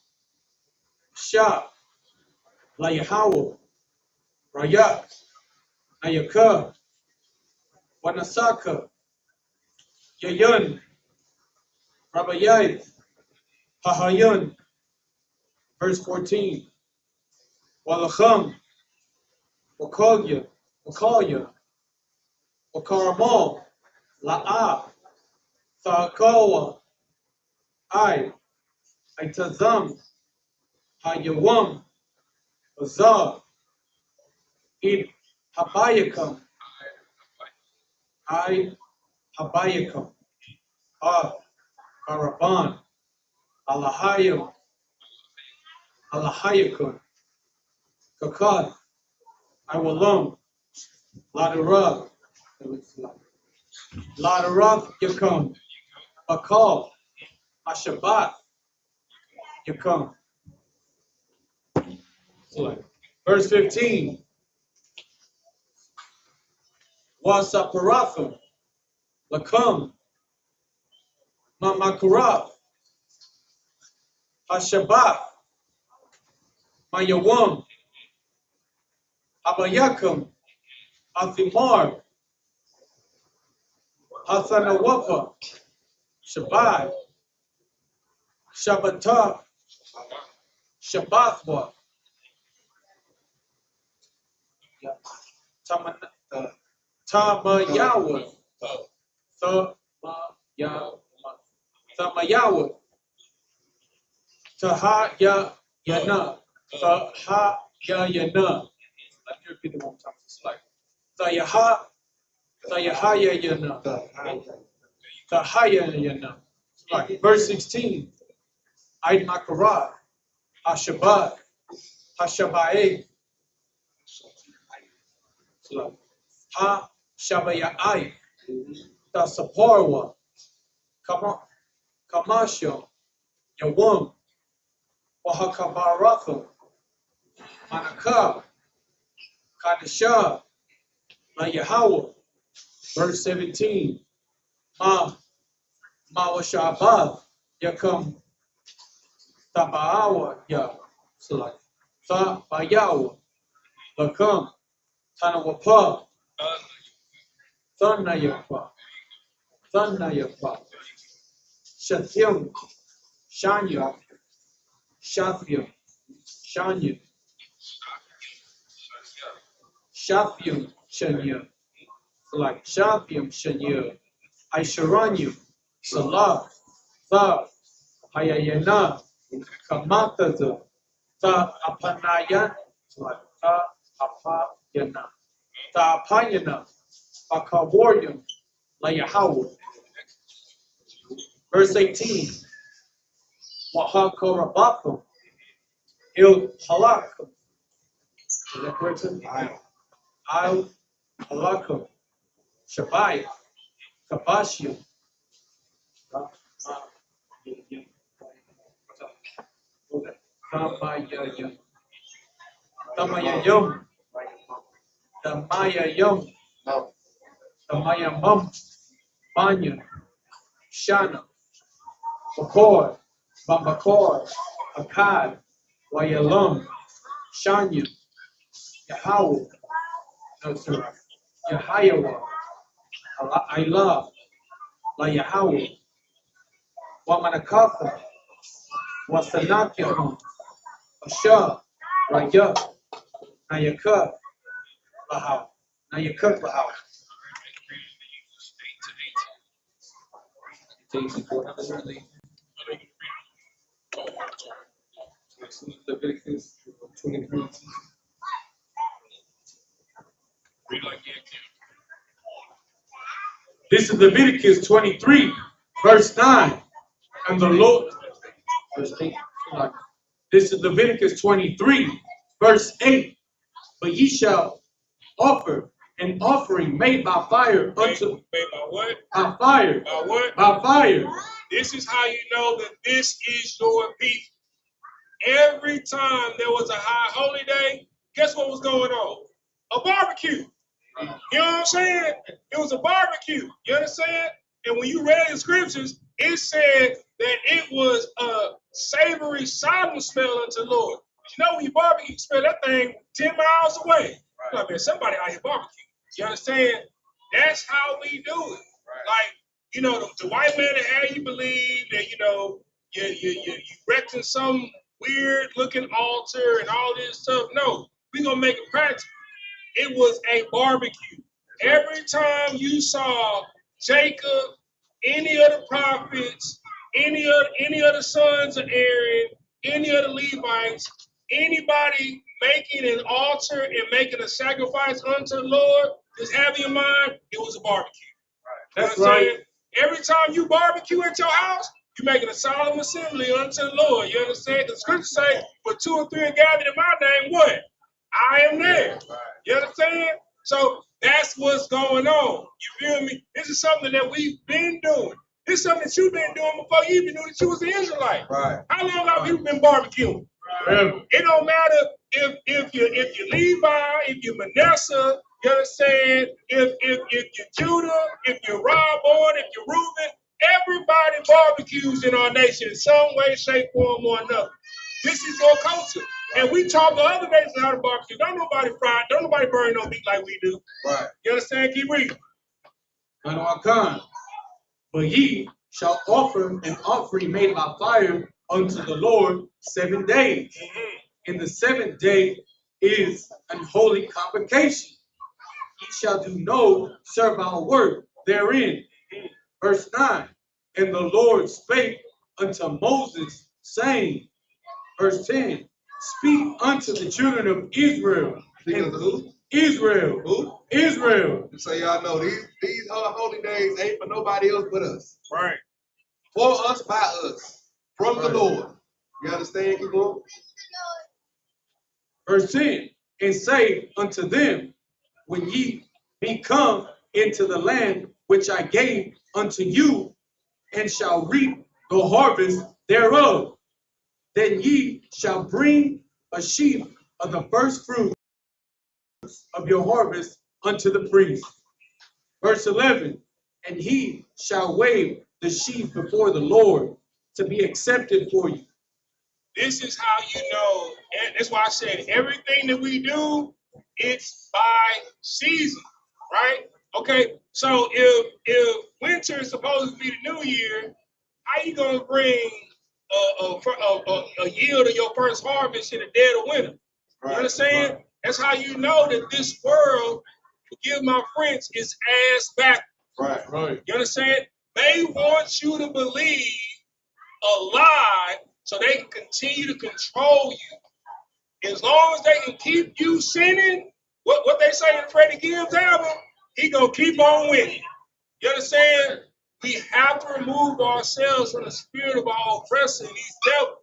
Shah, La Yahweh, Rayak, Ayaka, Wanasaka, Yayun, Rabayai, Hahayun, verse 14, Walacham, Wakalya, Wakaramal, La'a, Thakawa, Itazam, Hayawam, Azar, Id Habayakam, Habayakam, Karaban, Alahayam, Alahayakum, Kakad, Iwalam, Ladarab, Yakum, Bakal, Ashabat, Yakum. Verse 15, Wasaparatham, Lakum, Mamakuraf, Hashabat, Mayawam, Abayakum, Athimar, Hathanawapa, Shabbat, Shabbatah, Shabbathwa, Tamayawa, Tamayawa, Tahayana, Tahayana. Let me repeat it one time. It's like Tahayana, Tahayana. Like verse 16. Eid Makarah, Hashabbat, Hashabae, Ha Shabayai, Tasaparwa, Kamasho, Yawam, Wahakabaratha, Manakab, Kadishah, La Yahweh, verse 17, Mawashabad, Yakam, Tabaawa, Ya, Tabayawa, Lakam, Tanawapa, Thanayapa, Shatyam, Shanya, Shafyam, Shanya, Shafyam, Shanya, like Shafyam, Shanya, Aisharanyam, Salah, Tha, Hayayana, Kamatata, Tha Apanayan, like Tha Apayana, Tha Apayana, Akawaryam, La Yahweh. Verse 18, Wahakorabatham, Il Halak, Is that correct, sir? Al, Alakum, Shabbat, Kabashim, Tamayayom, Tamayayom, Tamayamum, Manya, Shana, Bakor, Bambakor, Akkad, Wayalum, Shanya, Yahweh, no, sir, Yahayawa, Ilah, La Yahweh, Wamanakatha, Wasanakahum, Asha, Raya, Nayaka, Lahau, Nayaka, Lahau. Leviticus 23. This is Leviticus 23, verse 9. And the Lord, verse 8. This is Leviticus 23, verse 8. But ye shall offer an offering made by fire unto Made by what? by fire. By what? By fire. This is how you know that this is your people. Every time there was a high holy day, guess what was going on? A barbecue. You know what I'm saying? It was a barbecue. You understand? And when you read the scriptures, it said that it was a savory, solemn smell unto the Lord. You know, when you barbecue, you smell that thing 10 miles away. Right. Like, man, somebody out here barbecue. You understand? That's how we do it. Right. Like, you know, the white man that had you believe that, you know, you erecting some weird looking altar and all this stuff. No, we're going to make it practical. It was a barbecue. Every time you saw Jacob, any of the prophets, any of the sons of Aaron, any of the Levites, anybody making an altar and making a sacrifice unto the Lord, just have in mind, it was a barbecue. Right. That's right. Every time you barbecue at your house, you're making a solemn assembly unto the Lord. You understand? The scriptures say, "For 2 or 3 are gathered in my name, what? I am there." Right. You understand? So that's what's going on. You feel me? This is something that we've been doing. This is something that you've been doing before you even knew that you was an Israelite. Right. How long have you been barbecuing? Right. It don't matter if you're Levi, if you're Manasseh, you understand? If you're Judah, if you're Rob, if you're Reuben, everybody barbecues in our nation in some way, shape, form, or another. This is your culture. And we taught the other nations how to barbecue. Don't nobody fry, don't nobody burn no meat like we do. Right. You understand? Keep reading. But ye shall offer an offering made by fire unto the Lord 7 days. Mm-hmm. And the 7th day is an holy convocation. Ye shall do no servile work therein. Mm-hmm. Verse 9. And the Lord spake unto Moses, saying, verse 10, speak unto the children of Israel. And who? Israel. Who? Israel. So y'all know these holy days ain't for nobody else but us. Right. For us, by us. From the Lord. You understand, keep going? Verse 10, and say unto them, when ye be come into the land which I gave unto you, and shall reap the harvest thereof, then ye shall bring a sheaf of the first fruit of your harvest unto the priest. Verse 11, and he shall wave the sheaf before the Lord to be accepted for you. This is how you know, and that's why I said everything that we do, it's by season, right? Okay, so if winter is supposed to be the new year, how you gonna bring a yield of your first harvest in the dead of winter? Right. You understand? Right. That's how you know that this world, forgive my French, is ass back. Right, right. You understand? They want you to believe a lie so they can continue to control you. As long as they can keep you sinning, what they say in Freddie Gibbs' album, he gonna keep on winning. You understand? We have to remove ourselves from the spirit of our oppressor, these devils.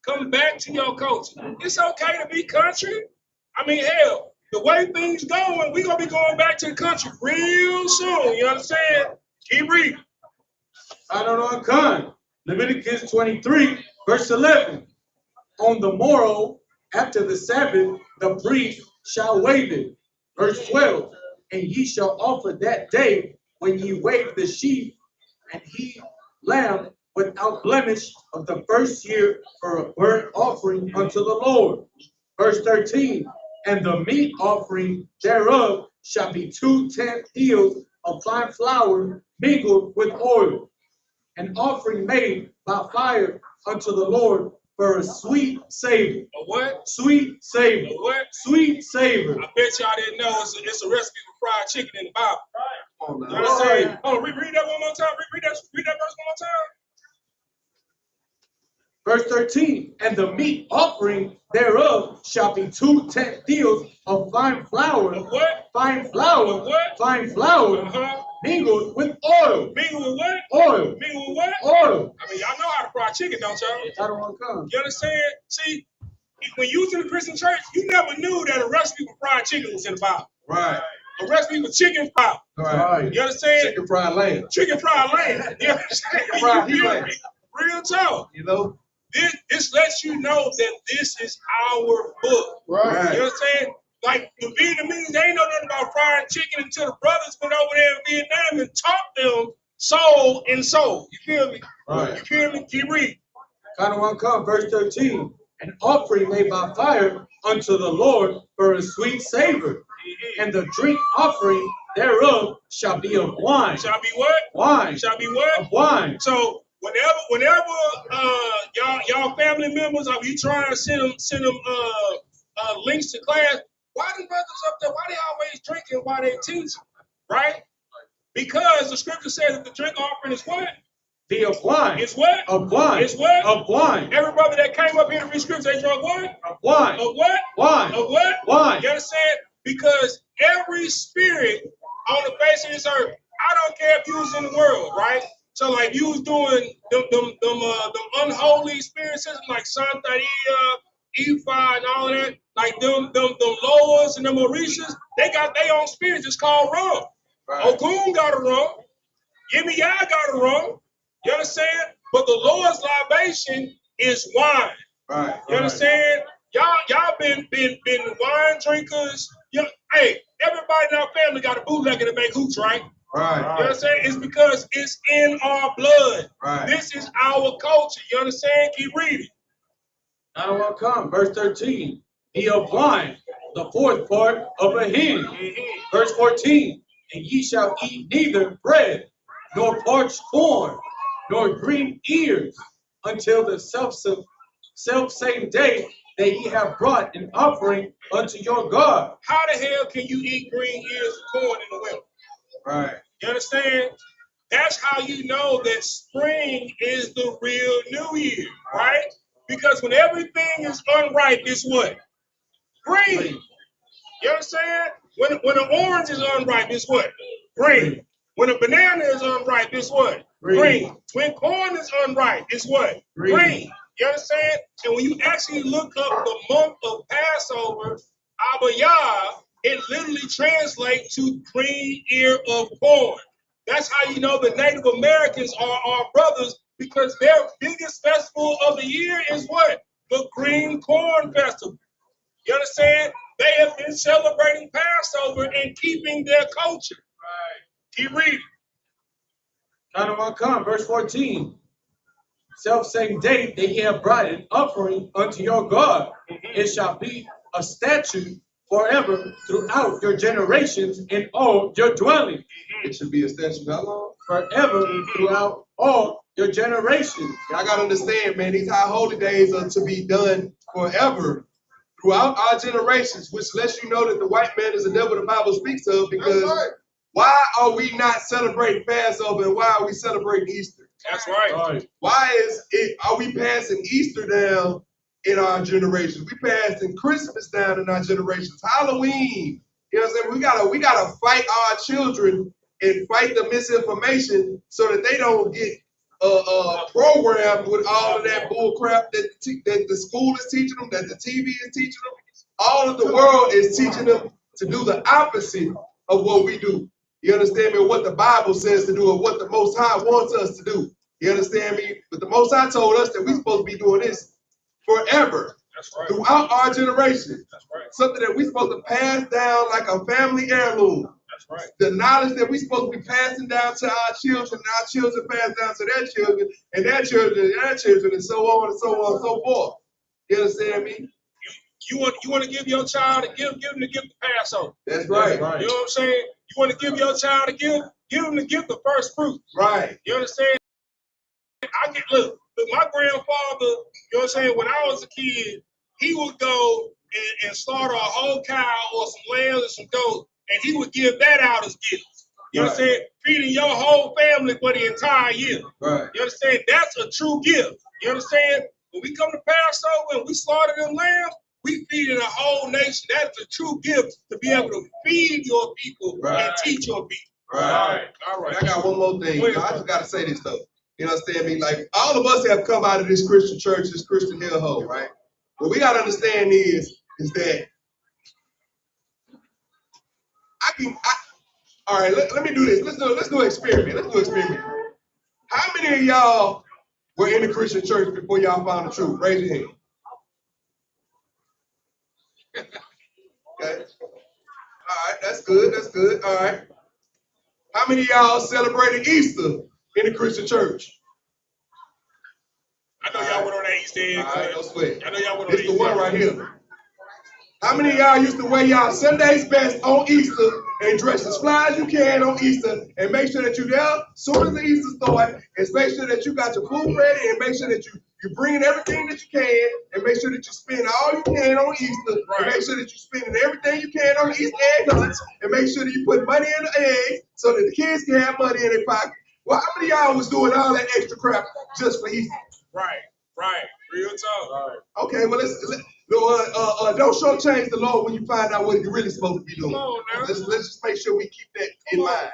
Come back to your culture. It's okay to be country. I mean, hell, the way things going, we're going to be going back to the country real soon. You understand? Keep reading. I don't know, Khan. Leviticus 23, verse 11. On the morrow, after the Sabbath, the priest shall wave it. Verse 12. And ye shall offer that day when ye wave the sheep and he lamb without blemish of the first year for a burnt offering unto the Lord. Verse 13. And the meat offering thereof shall be 2 tenth deals of fine flour mingled with oil, an offering made by fire unto the Lord for a sweet savor. A what? Sweet savor. A what? Sweet savor. I bet y'all didn't know it's a recipe for fried chicken in the Bible. Come on You now. understand? Oh, read that one more time. Read that verse one more time. Verse 13, and the meat offering thereof shall be 2 tenth deals of fine flour. What? Fine flour. What? Fine flour. Mingled with oil. Mingled with what? Oil. Mingled with what? Oil. I mean, y'all know how to fry chicken, don't y'all? I don't want to come. You understand? See, when you was in the Christian church, you never knew that a recipe for fried chicken was in the Bible. Right. A recipe for chicken fried. Right. You understand? Chicken fried lamb. Chicken fried lamb. You understand? Fried You feel lamb. me? Real talk. You know? This lets you know that this is our book. Right. You understand? Like the Vietnamese, they ain't know nothing about frying chicken until the brothers went over there in Vietnam and taught them soul and soul. You feel me? Right. You feel me? Keep reading. Kind of want to come. Verse 13, an offering made by fire unto the Lord for a sweet savor, and the drink offering thereof shall be of wine. Shall be what? Wine. Shall be what? Of wine. So whenever y'all family members, are you trying to send them links to class? Why the brothers up there? Why they always drinking while they teaching? Right? Because the scripture says that the drink offering is what? Be of wine. It's what? Of wine. It's what? Of wine. Every brother that came up here to read scripture, they drunk what? Of wine. Of what? Wine. Of what? Wine. You understand? Because every spirit on the face of this earth, I don't care if you was in the world, right? So like you was doing them unholy experiences like Santeria, Ifa, and all that, like them Loas and them Orishas, they got their own spirits. It's called rum. Right. Ogun got it wrong. Yemiya got it wrong. You understand? But the Lord's libation is wine. Right. You understand? Y'all been wine drinkers. Hey, everybody in our family got a bootlegger to make hooch, right? Right. You understand? It's because it's in our blood. Right. This is our culture. You understand? Keep reading. I don't want to come. Verse 13, be of wine, the fourth part of a hin. Verse 14, and ye shall eat neither bread, nor parched corn, nor green ears, until the self-same day that ye have brought an offering unto your God. How the hell can you eat green ears of corn in the winter? Right. You understand? That's how you know that spring is the real New Year, right? Because when everything is unripe, it's what? Green. You understand? When an orange is unripe, it's what? Green. When a banana is unripe, it's what? Green. When corn is unripe, it's what? Green. You understand? And when you actually look up the month of Passover, Abayah, it literally translates to green ear of corn. That's how you know the Native Americans are our brothers, because their biggest festival of the year is what? The Green Corn Festival. You understand? They have been celebrating Passover and keeping their culture. Right. Keep reading. Kind of want to come. Verse 14, self-same day that ye have brought an offering unto your God, it shall be a statute forever throughout your generations in all your dwellings. It should be a statute. How long? Forever throughout all your generations. Y'all gotta understand, man, these high holy days are to be done forever throughout our generations, which lets you know that the white man is the devil the Bible speaks of, because why are we not celebrating Passover and why are we celebrating Easter? That's right. Why are we passing Easter down in our generations? We passing Christmas down in our generations. Halloween. You know what I'm saying? We gotta fight our children and fight the misinformation so that they don't get programmed with all of that bull crap that the school is teaching them, that the TV is teaching them. All of the world is teaching them to do the opposite of what we do. You understand me? What the Bible says to do, or what the Most High wants us to do. You understand me? But the Most High told us that we're supposed to be doing this forever. That's right. Throughout our generation. That's right. Something that we're supposed to pass down like a family heirloom. That's right. The knowledge that we're supposed to be passing down to our children pass down to their children, and their children, and their children, and so on and so on and so forth. You understand me? You want to give your child a gift, give them the gift of Passover. That's right. You know what I'm saying? You want to give your child a gift, give them the gift of first fruit. Right. You understand? Look, my grandfather, you know what I'm saying, when I was a kid, he would go and slaughter a whole cow or some lambs or some goats, and he would give that out as gifts. You understand? Feeding your whole family for the entire year. Right. You understand? That's a true gift. You understand? When we come to Passover and we slaughter them lambs, we feeding a whole nation. That's a true gift to be able to feed your people and teach your people. Right. All right. And I got one more thing. I just got to say this, though. You understand me? Like, all of us have come out of this Christian church, this Christian hellhole, right? What we got to understand is that all right, let me do this. Let's do an experiment. Let's do an experiment. How many of y'all were in the Christian church before y'all found the truth? Raise your hand. Okay. All right, that's good. That's good. All right. How many of y'all celebrated Easter in the Christian church? I know y'all went on that Easter egg. All right, no sweat. I know y'all went on that It's the Easter one egg. right here. How many of y'all used to wear y'all Sunday's best on Easter and dress as fly as you can on Easter and make sure that you're there as soon as the Easter starts, and make sure that you got your food ready, and make sure that you bringing everything that you can, and make sure that you spend all you can on Easter, and make sure that you spending everything you can on the Easter egg hunts, and make sure that you put money in the eggs so that the kids can have money in their pocket. Well, how many of y'all was doing all that extra crap just for Easter? Right. Real talk. Right. Okay, well, don't shortchange the Lord when you find out what you're really supposed to be doing. Come on now. Let's just make sure we keep that in mind.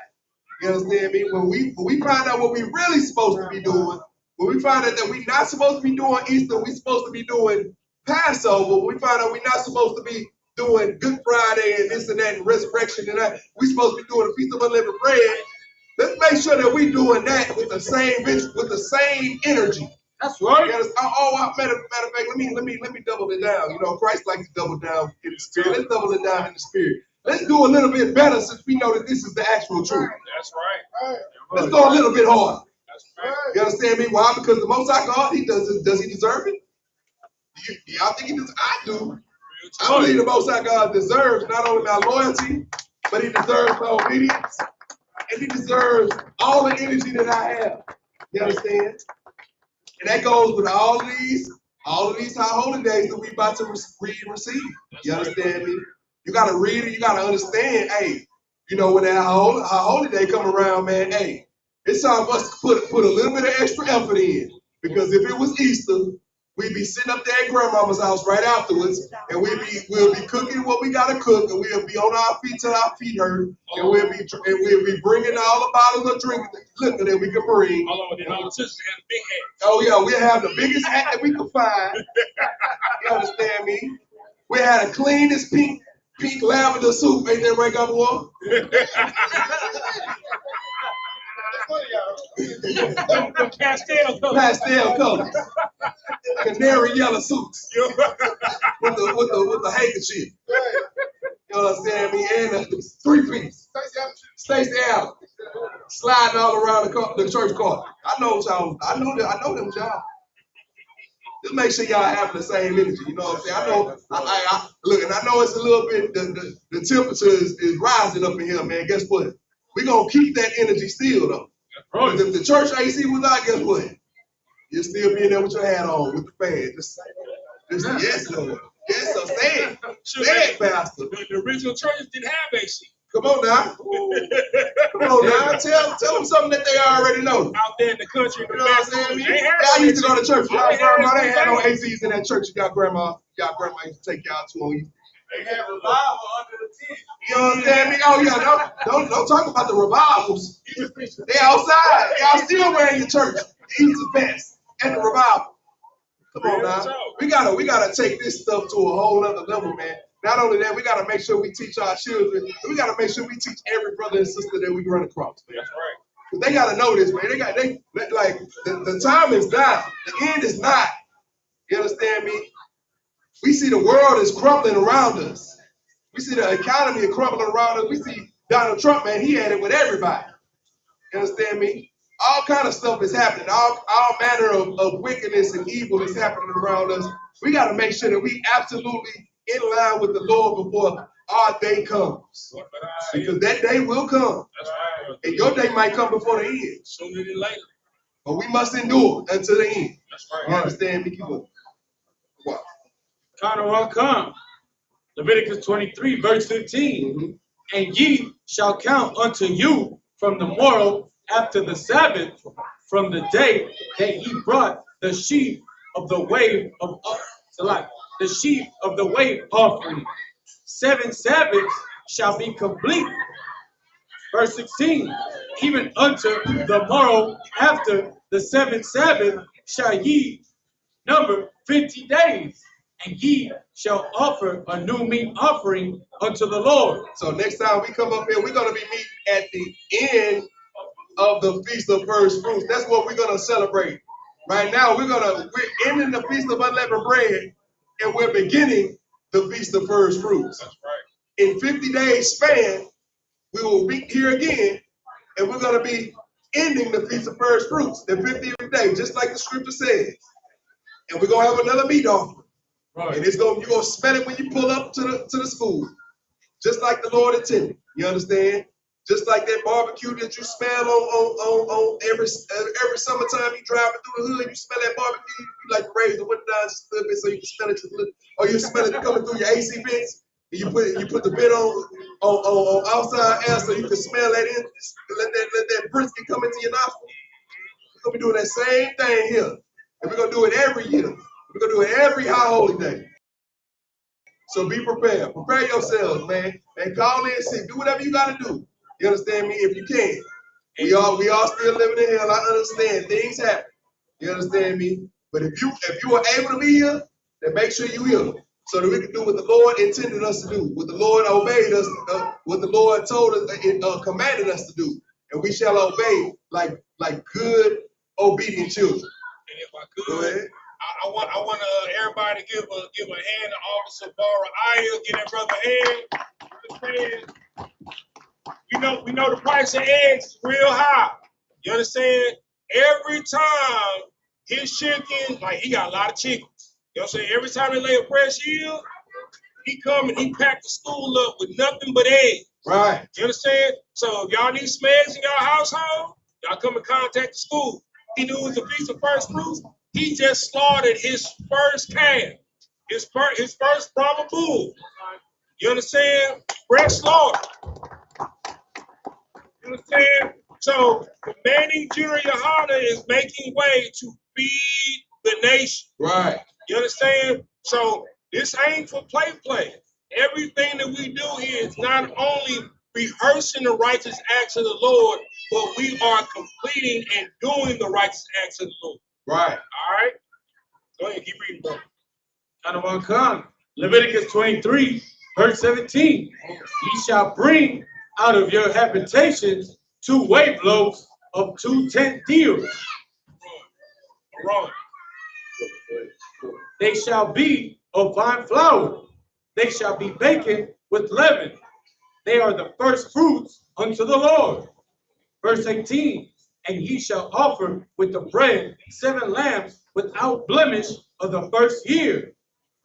You understand me? When we find out what we really supposed to be doing, when we find out that we're not supposed to be doing Easter, we're supposed to be doing Passover, when we find out we're not supposed to be doing Good Friday and this and that and resurrection and that, we're supposed to be doing the Feast of Unleavened Bread. Let's make sure that we're doing that with the same energy. That's right. Matter of fact, let me double it down. You know, Christ likes to double down in the spirit. Let's double it down in the spirit. Let's do a little bit better since we know that this is the actual truth. That's right. Let's go a little bit harder. That's right. You understand me? Why? Because the Most High God, does he deserve it? Y'all think he does? I do. I believe the Most High God deserves not only my loyalty, but he deserves my obedience, and he deserves all the energy that I have. You understand? And that goes with all of these high holy days that we about to read and receive. You understand me? You gotta read it, you gotta understand, hey, you know, when that high holy day come around, man, hey, it's time for us to put a little bit of extra effort in. Because if it was Easter, we'd be sitting up there at grandmama's house right afterwards, and we'll be cooking what we gotta cook, and we'll be on our feet till our feet hurt, and we'll be bringing all the bottles of drink, liquor that we can bring. Hold on, then all the sisters had a big hat. Oh yeah, we'll have the biggest hat that we could find. You understand me? We had the cleanest pink lavender suit. Ain't that right, Governor? Pastel colors. Canary yellow suits. with the handkerchief. You understand me? And the 3-piece. Stacey Allen. Sliding all around the church court. I know y'all. I know them y'all. Just make sure y'all having the same energy. You know what I'm saying? I know. Look, and I know it's a little bit. The temperature is rising up in here, man. Guess what? We're gonna keep that energy still though. Right. If the church AC was out, guess what? You'll still be in there with your hat on with the fan. Just yes, Lord. Yes, sir. Say it, Pastor. The original churches didn't have AC. Come on now. Come on now. Tell them something that they already know. Out there in the country, you know what I'm saying? Y'all used to go to church. Y'all grandma, they had no ACs in that church. Y'all grandma used to take y'all to on you. They had revival under the tent. You understand me? Oh yeah, don't talk about the revivals. They outside. Y'all still wearing your church Easter vest at the revival. Come on now. We gotta take this stuff to a whole other level, man. Not only that, we got to make sure we teach our children. We got to make sure we teach every brother and sister that we run across. Man. That's right. Because they got to know this, man. Like the time is not. The end is not. You understand me? We see the world is crumbling around us. We see the economy crumbling around us. We see Donald Trump, man. He had it with everybody. You understand me? All kind of stuff is happening. All manner of wickedness and evil is happening around us. We got to make sure that we absolutely in line with the Lord before our day comes. Because that day will come. That's right. And your day might come before the end. Sooner than later. But we must endure until the end. That's right. You understand me? Keep on. Wow. Come. Leviticus 23, verse 15. And ye shall count unto you from the morrow after the Sabbath, from the day that ye brought the sheaf of the wave of the sheaf of the wave offering. 7 Sabbaths shall be complete. Verse 16. Even unto the morrow after the 7th Sabbath shall ye number 50 days. And ye shall offer a new meat offering unto the Lord. So next time we come up here, we're going to be meeting at the end of the Feast of First Fruits. That's what we're going to celebrate. Right now, we're ending the Feast of Unleavened Bread, and we're beginning the Feast of First Fruits. That's right. In 50 days span, we will be here again, and we're going to be ending the Feast of First Fruits, the 50th day, just like the scripture says. And we're going to have another meat offering. Right. And you're going to smell it when you pull up to the school. Just like the Lord intended. You understand? Just like that barbecue that you smell on every summertime you driving through the hood, you smell that barbecue, you like to raise the window down just a little bit so you can smell it just a little, or you smell it coming through your AC vents, and you put the vent on outside air so you can smell that in, let that brisket come into your nostril. We're gonna be doing that same thing here. And we're gonna do it every year. We're gonna do it every high holy day. So be prepared. Prepare yourselves, man. And call in sick. Do whatever you gotta do. You understand me? If you can. We all still living in hell. I understand. Things happen. You understand me? But if you are able to be here, then make sure you're here. So that we can do what the Lord intended us to do, what the Lord obeyed us, what the Lord told us, commanded us to do. And we shall obey like good, obedient children. And if I could, I want everybody to give a hand to Officer Barra. Give that brother a hand. We know the price of eggs is real high. You understand? Every time his chicken, like he got a lot of chickens. You know what I'm saying? Every time they lay a fresh yield, he come and he pack the school up with nothing but eggs. Right. You understand? So if y'all need some eggs in your household, y'all come and contact the school. He knew it was the Feast of First Fruits. He just slaughtered his first calf, his first Brahma bull. You understand? Fresh slaughter. You understand? So the Manning Junior YAHANNA is making way to feed the nation. Right. You understand? So this ain't for play. Everything that we do here is not only rehearsing the righteous acts of the Lord, but we are completing and doing the righteous acts of the Lord. Right. All right? Go ahead, keep reading, brother. Come. Leviticus 23, verse 17. Ye shall bring out of your habitations 2 wave loaves of 2 tenth deals. Wrong. They shall be of fine flour. They shall be baken with leaven. They are the first fruits unto the Lord. Verse 18. And ye shall offer with the bread 7 lambs without blemish of the first year,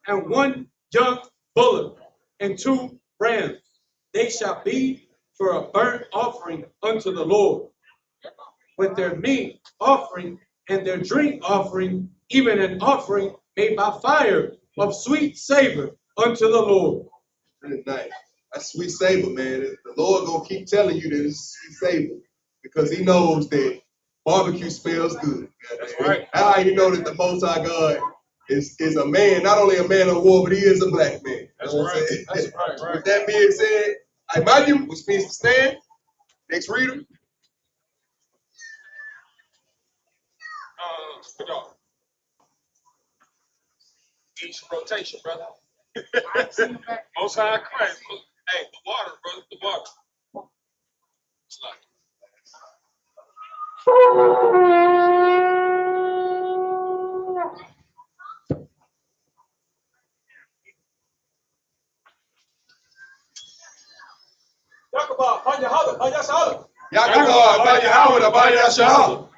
and 1 young bullock, and 2 rams. They shall be for a burnt offering unto the Lord, with their meat offering and their drink offering, even an offering made by fire of sweet savor unto the Lord. Really nice. That's sweet savor, man. The Lord gonna keep telling you that it's sweet savor because He knows that barbecue smells good. That's right. How you know that the Most High God is a man, not only a man of war, but He is a black man. That's you know right. That's right. With that being said, I invite you, which means to stand. Next reader. Good dog. Each rotation, brother. Most High Christ. Hey, the water, brother, the water. It's like, Talk about YAHANNA. Yaakov, Yahweh, Abaya, Shalom.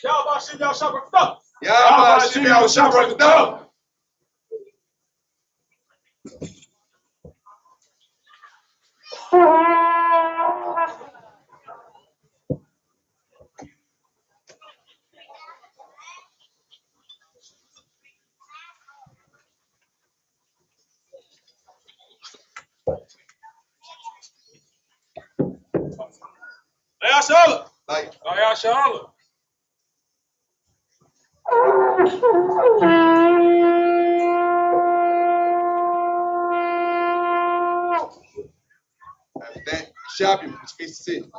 Y'all about y'all shopping stuff. Yahweh, Shimmy, Shabbat, YAHANNA. like, YAHANNA. that shopping, speaks to city.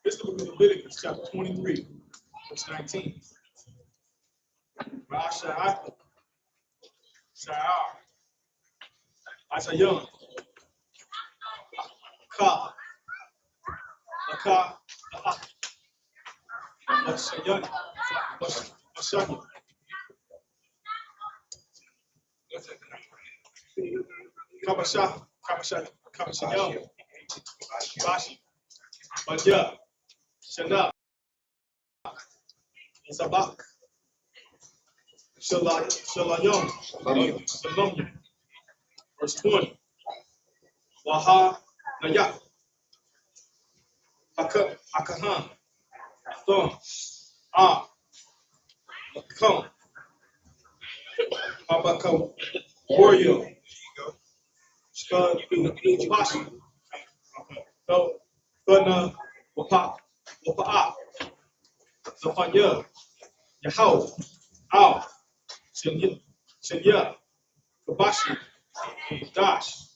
This is the book of Leviticus, chapter 23, verse 19. I.S.U.P.K. I.S.U.P.K. Shalom. Verse 20. YAHANNA. Akahan. Thumb. Come. Abaka. Warrior. Skype. No. Gonna. Wapa. Zafanya. Yahweh. Al. Shenya. Kabashi. Dash.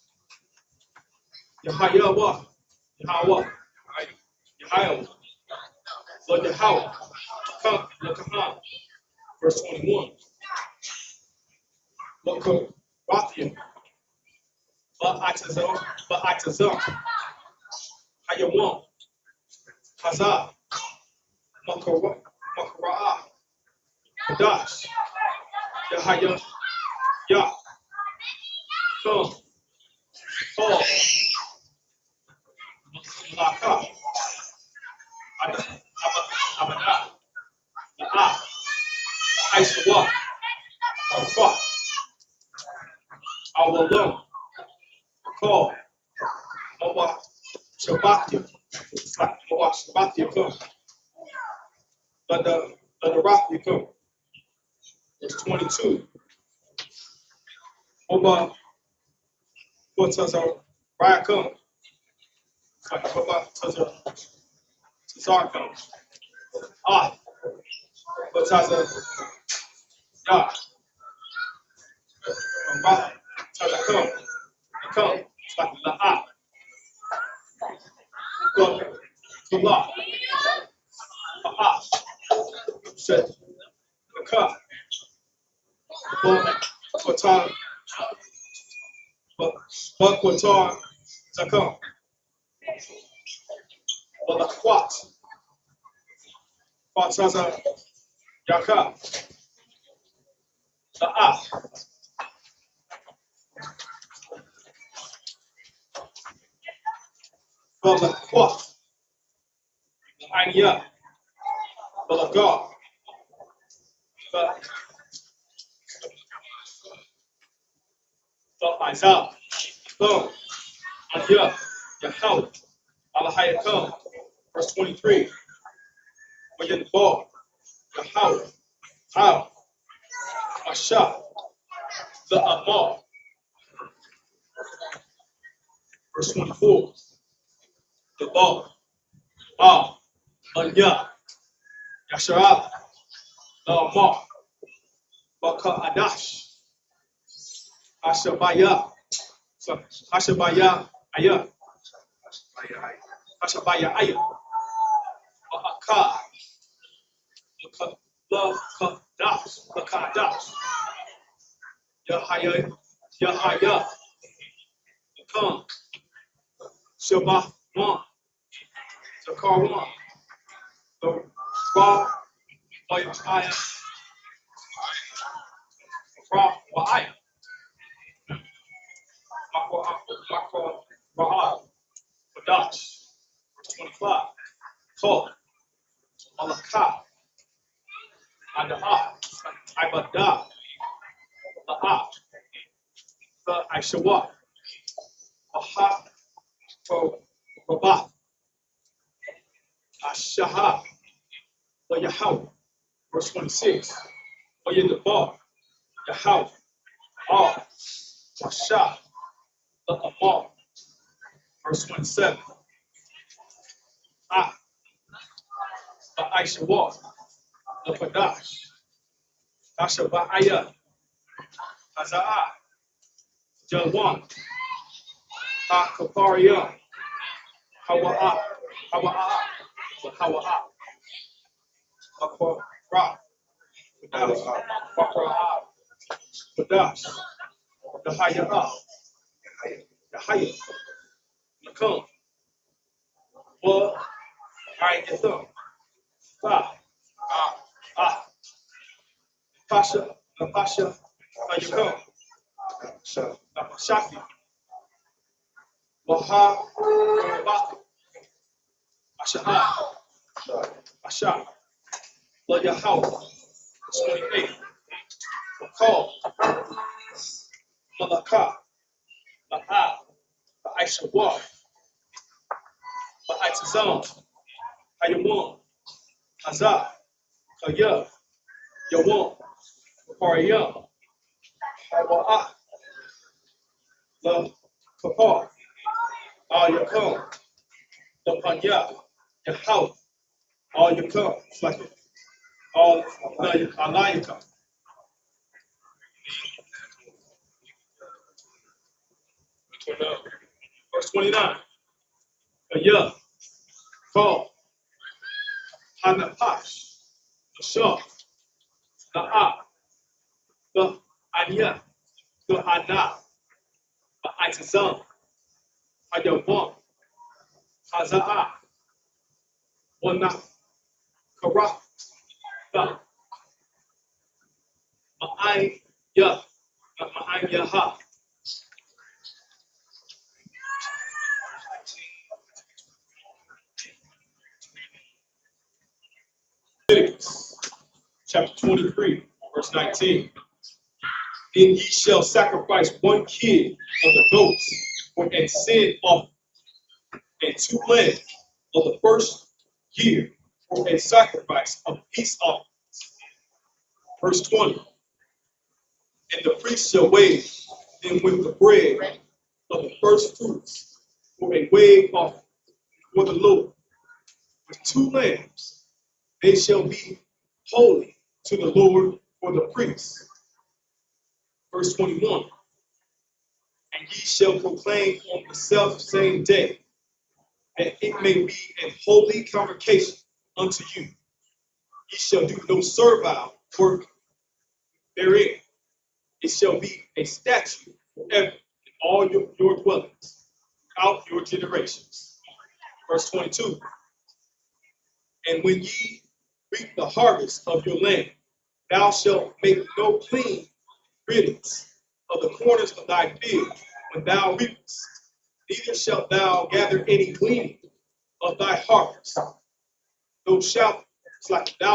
Yahweh. Lord Yahweh. Come. Yakahan. Verse 21. Rathia. Ba'atazam. Hayawam. Hazah. Makara'ah. Kadash. Yahaya. Yah. Come. Paul. Malakah. Abadah. La'ah. I.S.U.P.K. Alpha. Awalam. Call. Mowa. Shabbatia. Mowa Shabbatia come. Let the Rathia come. Verse 22. Mowa. What does our Raya come? What does our Tazar come? What does our Yah? Come. It's like La'ah. Kula. La'ah. Said. La'ah. Qatar. Qatar. Zakam. Quat. Quataza. Yaka. La'ah. Quat. Anya. God. Isaiah. Come. Anya. Yahweh. Allahayakam. Verse 23. Wayan Ball. Yahweh. Asha, the Amar. Verse 24. The Bar, Anya, Yashara, the Amar, Baka Adash, Ashabaya, Ashabaya, Aya, Ashabaya, Aya, Baka, Bakadash, Yahaya, Yahaya, Come, Shabbat, one, Zakar, one, the Ra, Bayaya, Ra, Baaya, Makra, Rahab, Badash, 25, Kol, Malakah, Adaha, Ibadah, Lahat, the Aishawah, Aha, Rabat, Ashaha, the Yahweh, verse 26, Oyadabar, Yahweh, Ar, Rasha, the Amar, verse 27, Ah, the Aishawah, the Padash, Ashabaya, Hazaa, Jalwan, Ha Kaparia, Hawa'a, Hawa'a, Hawa'a, Makra, Padash, Makra, Padash, the Hayah, the Hayah, the Come, Wa, I get them, Pasha, the Pasha, how you come, Shafi, Waha, Baka, Asha, Asha, Lord Yahweh, 28, Call, Malakah, Laha, the Aishawah, the Aitazam, Ayamun, Hazah, Kaya, Yawan, Parayam, Hawa'a, the Kapar, Yakum, the Panya, Yahweh, all Yakum, it's like all Alayakam. Verse 29. Kaya, Call, Hanapash, the Shah, the A, the Anya, the Hana, the Aitazam, Ayawan, Haza'a, Wana, Kara, the Ma'ay, Ya, Ma'ay Yaha. Leviticus, chapter 23, verse 19. Then ye shall sacrifice one kid of the goats for a sin offering, and 2 lambs of the first year for a sacrifice of peace offerings. Verse 20. And the priest shall wave them with the bread of the first fruits for a wave offering for the Lord. With 2 lambs, they shall be holy to the Lord for the priests. Verse 21. And ye shall proclaim on the self same day, that it may be an holy convocation unto you. Ye shall do no servile work therein. It shall be a statute forever in all your dwellings, out your generations. Verse 22. And when ye reap the harvest of your land, thou shalt make no clean riddance of the corners of thy field when thou reapest, neither shalt thou gather any gleaning of thy harvest. Thou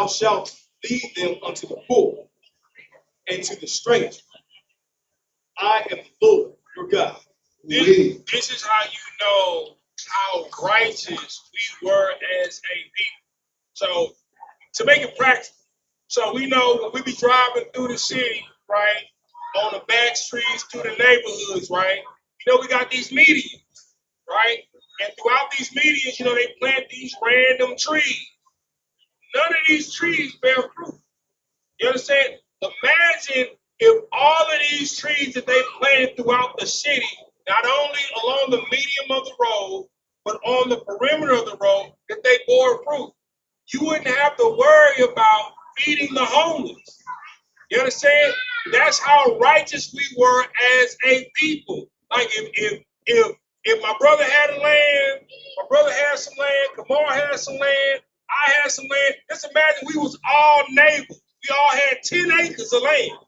shalt lead them unto the poor and to the stranger. I am the Lord your God. This is how you know how righteous we were as a people. So to make it practical, so we know when we be driving through the city right, on the back streets to the neighborhoods, right? You know, we got these medians, right? And throughout these medians, you know, they plant these random trees. None of these trees bear fruit. You understand? Imagine if all of these trees that they planted throughout the city, not only along the medium of the road, but on the perimeter of the road, that they bore fruit. You wouldn't have to worry about feeding the homeless. You understand? That's how righteous we were as a people. Like if my brother had a land, my brother had some land, Kamar had some land, I had some land. Just imagine we was all neighbors. We all had 10 acres of land.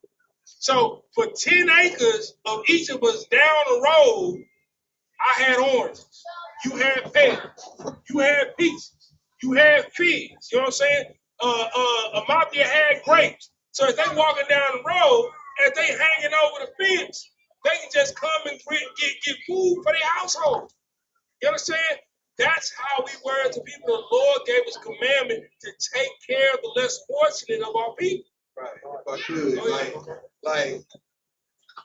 So for 10 acres of each of us down the road, I had oranges. You had pears. You had peaches. You had figs. You know what I'm saying? Amathia had grapes. So as they walking down the road, as they hanging over the fence, they can just come and get food for their household. You understand? That's how we were as a people. The Lord gave us commandment to take care of the less fortunate of our people. Right. If I could, like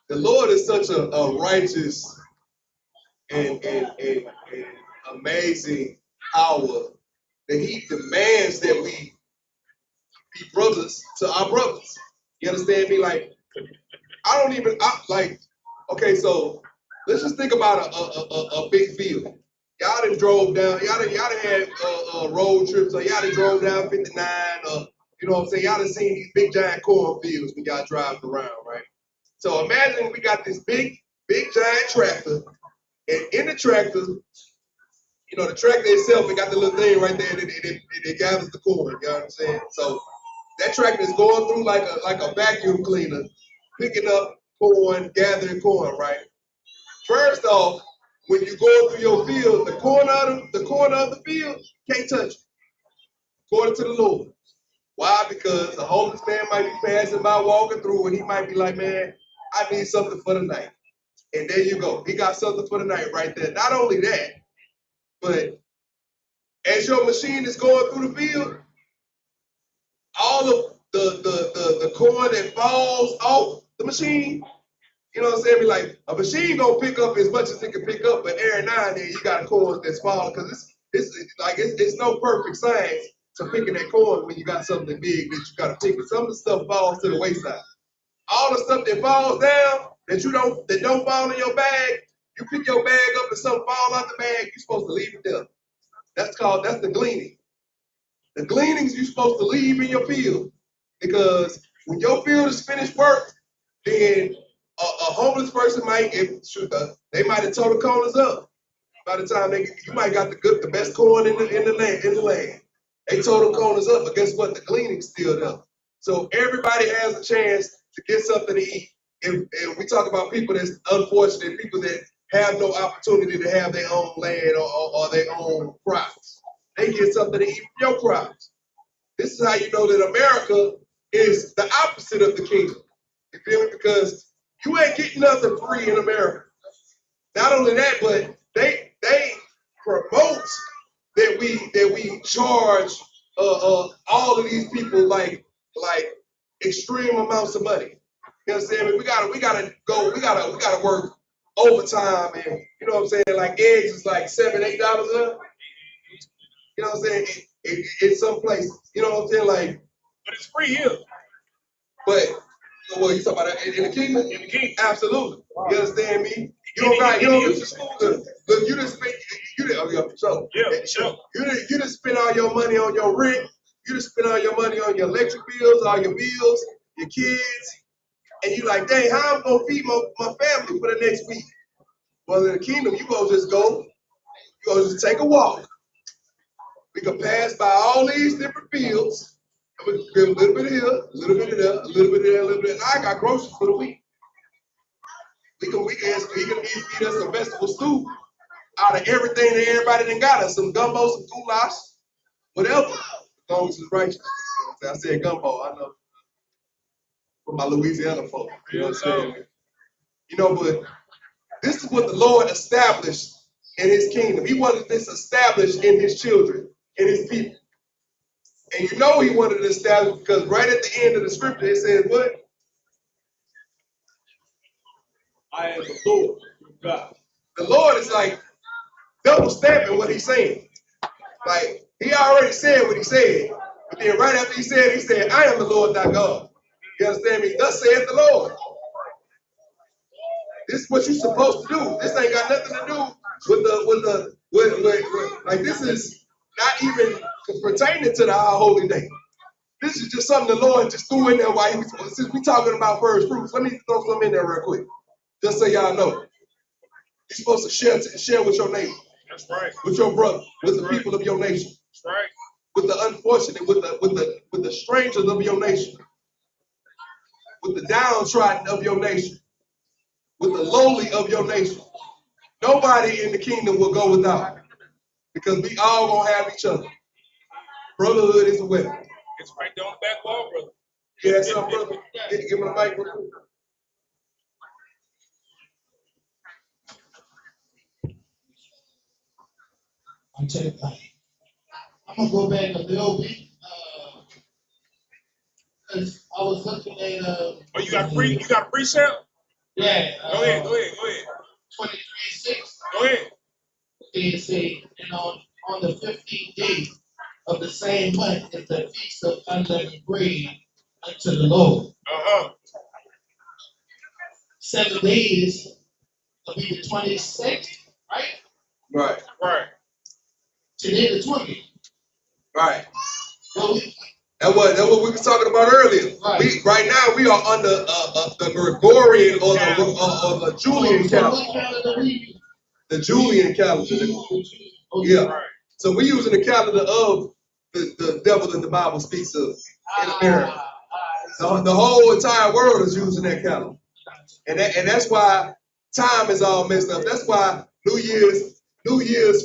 the Lord is such a righteous and amazing power that He demands that we be brothers to our brothers. You understand me? Like, okay, so let's just think about a big field. Y'all done drove down, y'all done had road trips, or y'all done drove down 59, or you know what I'm saying? Y'all done seen these big giant cornfields when y'all driving around, right? So imagine we got this big giant tractor, and in the tractor, you know, the tractor itself, it got the little thing right there, it gathers the corn, you know what I'm saying? So that tractor is going through like a vacuum cleaner, picking up corn, gathering corn, right? First off, when you go through your field, the corner of the field can't touch it, according to the Lord. Why? Because a homeless man might be passing by, walking through, and he might be like, man, I need something for the night. And there you go. He got something for the night right there. Not only that, but as your machine is going through the field, all of the corn that falls off the machine, you know what I'm saying? Like a machine gonna pick up as much as it can pick up, but every now and then you got corn that's falling because it's no perfect science to picking that corn when you got something big that you gotta pick. Some of the stuff falls to the wayside. All the stuff that falls down that don't fall in your bag, you pick your bag up and something fall out the bag, you're supposed to leave it there. That's the gleaning. The gleanings you're supposed to leave in your field, because when your field is finished work, then a homeless person they might have tore the corners up. By the time you might got the best corn in the land. They tore the corners up, but guess what? The gleaning's still there. So everybody has a chance to get something to eat. And we talk about people that's unfortunate, people that have no opportunity to have their own land or their own crops. They get something to eat from your crops. This is how you know that America is the opposite of the kingdom. You feel me? Because you ain't getting nothing free in America. Not only that, but they promote that we charge all of these people like extreme amounts of money. You understand me? We gotta work overtime, and you know what I'm saying? Like eggs is like $7-8 up. You know what I'm saying? In some places, you know what I'm saying? Like, but it's free here. But well, you talking about in the kingdom? In the kingdom, absolutely. You understand me? You don't use the school to look. You didn't spend. You didn't spend all your money on your rent. You didn't spend all your money on your electric bills, all your bills, your kids, and you like, dang, how I'm gonna feed my family for the next week? Well, in the kingdom, you gonna just go. You gonna just take a walk. We can pass by all these different fields. And we can get a little bit of here, a little bit of there, a little bit of there, a little bit of there. I got groceries for the week. We can eat us some vegetable stew out of everything that everybody done got us. Some gumbo, some goulash, whatever. As long as it's righteous. You know I said gumbo, I know. For my Louisiana folks. You know what I'm saying? You know, but this is what the Lord established in his kingdom. He wanted this established in his children, in his people. And you know he wanted it established because right at the end of the scripture it says what? I am the Lord your God. The Lord is like double stamping what he's saying. Like he already said what he said, but then right after he said, I am the Lord thy God. You understand me? Thus saith the Lord. This is what you're supposed to do. This ain't got nothing to do with like this is not even pertaining to the High Holy Day. This is just something the Lord just threw in there while he was, since we talking about first fruits, let me throw some in there real quick. Just so y'all know. You're supposed to share with your neighbor. That's right. With your brother, with the That's people of your nation. That's right. With the unfortunate, with the strangers of your nation. With the downtrodden of your nation. With the lowly of your nation. Nobody in the kingdom will go without. Because we all gonna have each other. Brotherhood is a weapon. It's right there on the back wall, brother. Yeah, something, brother. Give me the mic real quick. I'm gonna go back a little bit. Cause I was looking at Oh, you got a precept? Yeah. Go ahead. 23:6. Go ahead. They say, and on the 15th day of the same month is the feast of unleavened bread unto the Lord. 7 days will be the 26th, right? Right. Today the 20th. Right. So That's what we was talking about earlier. Right. Right now we are under the Gregorian or the Julian calendar. What calendar we use? The Julian calendar. Yeah. Right. So we're using the calendar of the devil that the Bible speaks of in America. The whole entire world is using that calendar. And that's why time is all messed up. That's why New Year's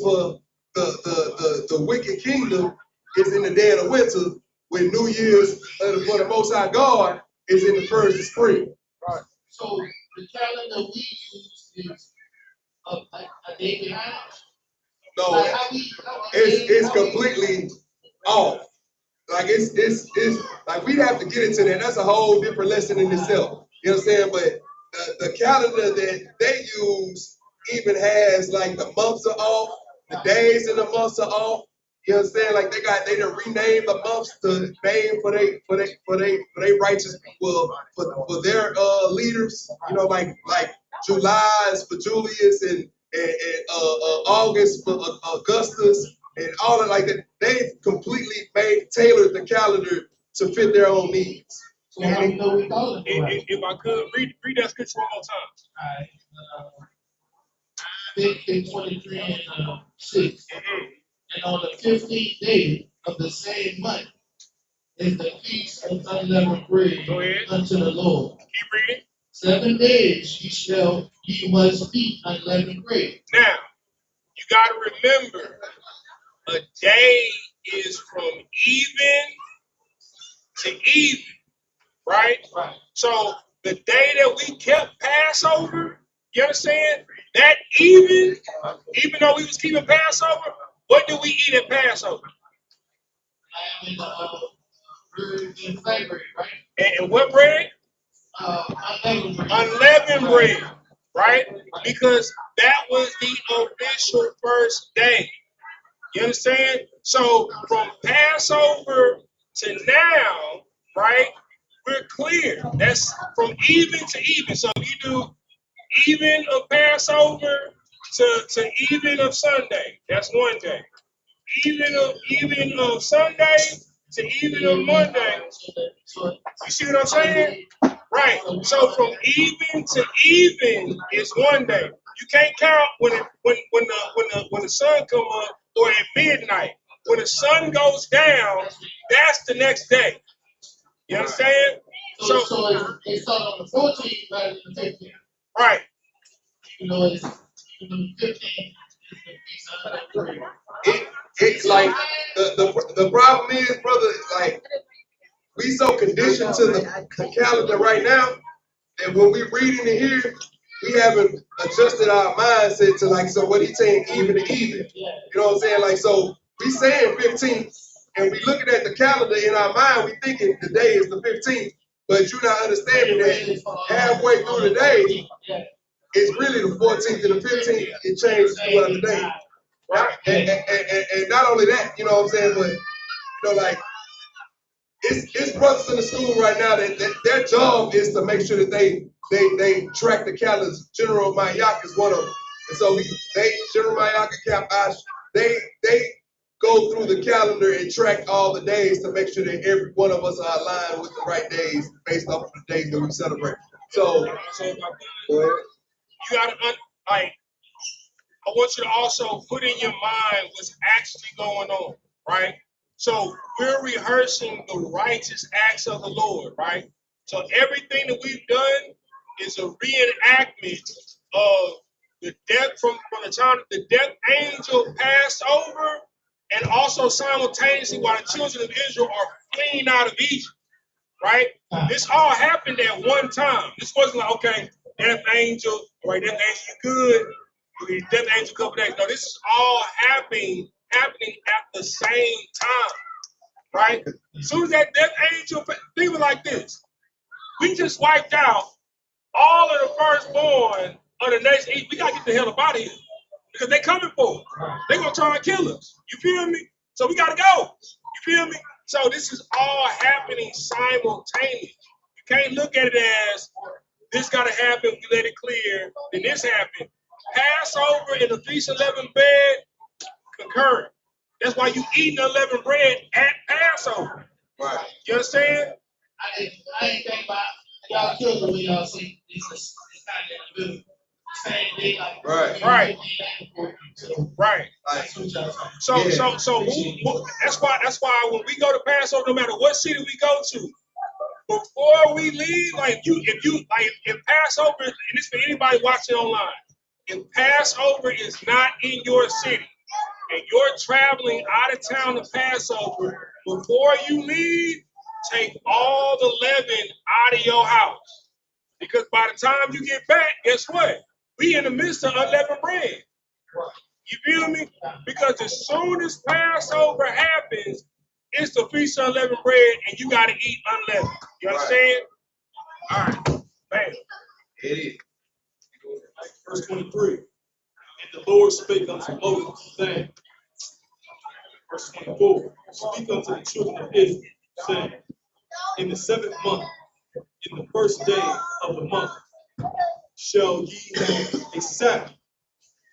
for the wicked kingdom is in the dead of winter, when New Year's for the Most High God is in the first of spring. Right. So the calendar we use is a day behind. No, Like it's completely off. Like it's like we'd have to get into that. That's a whole different lesson in itself. You know what I'm saying? But the calendar that they use even has like the months are off, the days in the months are off. You know what I'm saying? Like they done renamed the months to name for they righteous people, for their leaders. You know, like July is for Julius and August for Augustus and all of like that. They've completely tailored the calendar to fit their own needs. So how do you know we call it? Right. If I could read that scripture one more time. All right. 23:6. And on the 15th day of the same month is the feast of unleavened bread unto the Lord. Keep reading. 7 days ye must eat unleavened bread. Now, you got to remember, a day is from even to even, right? Right. So the day that we kept Passover, you understand? That even though we was keeping Passover, what did we eat at Passover? Lamb and flavor, right? And what bread? Unleavened bread. Unleavened bread, right? Because that was the official first day. You understand? So from Passover to now, right? We're clear. That's from even to even. So if you do even of Passover to even of Sunday, that's one day. Even of Sunday to even of Monday. You see what I'm saying? Right. So from even to even is one day. You can't count when the sun come up or at midnight. When the sun goes down, that's the next day. You understand? So it started on the 14th rather than the 15th. Right. You know, it's the 15th. It's like the problem is, brother, like we so conditioned to the calendar right now that when we reading it here, we haven't adjusted our mindset to like, so what he's saying even to even. You know what I'm saying? Like, so we saying 15th and we looking at the calendar in our mind, we thinking the day is the 15th, but you're not understanding that halfway through the day, it's really the 14th and the 15th. It changes throughout the day. Right. And not only that, you know what I'm saying, but you know, like it's brothers in the school right now that their job is to make sure that they track the calendars. General Mayak is one of them, and so General Mayak and Cap Ash, they go through the calendar and track all the days to make sure that every one of us are aligned with the right days based off of the days that we celebrate. So go ahead. You gotta like. I want you to also put in your mind what's actually going on, right? So we're rehearsing the righteous acts of the Lord, right? So everything that we've done is a reenactment of the death from the time that the death angel passed over, and also simultaneously while the children of Israel are fleeing out of Egypt, right? This all happened at one time. This wasn't like, okay, death angel, all right, death angel, you good. Death angel, couple days. No, this is all happening at the same time, right? As soon as that death angel, think of it like this: we just wiped out all of the firstborn of the nation. We gotta get the hell up out of here because they coming for us. They gonna try and kill us. You feel me? So we gotta go. You feel me? So this is all happening simultaneously. You can't look at it as this gotta happen. We let it clear. Then this happened. Passover and the Feast of Unleavened Bread concurrent. That's why you eating unleavened bread at Passover. Right. You understand? I ain't think about y'all children when y'all see it's kind of the same day. Like, Right. Right. Right. That's what y'all talking. So Yeah. that's why when we go to Passover, no matter what city we go to, before we leave, if Passover, and this for anybody watching online, if Passover is not in your city and you're traveling out of town to Passover, before you leave, take all the leaven out of your house. Because by the time you get back, guess what? We in the midst of unleavened bread. You feel me? Because as soon as Passover happens, it's the Feast of Unleavened Bread, and you got to eat unleavened. You understand? All right. Bam. It is. Verse 23. And the Lord spake unto Moses, saying, verse 24, speak unto the children of Israel, saying, in the 7th month, in the first day of the month, shall ye have a Sabbath,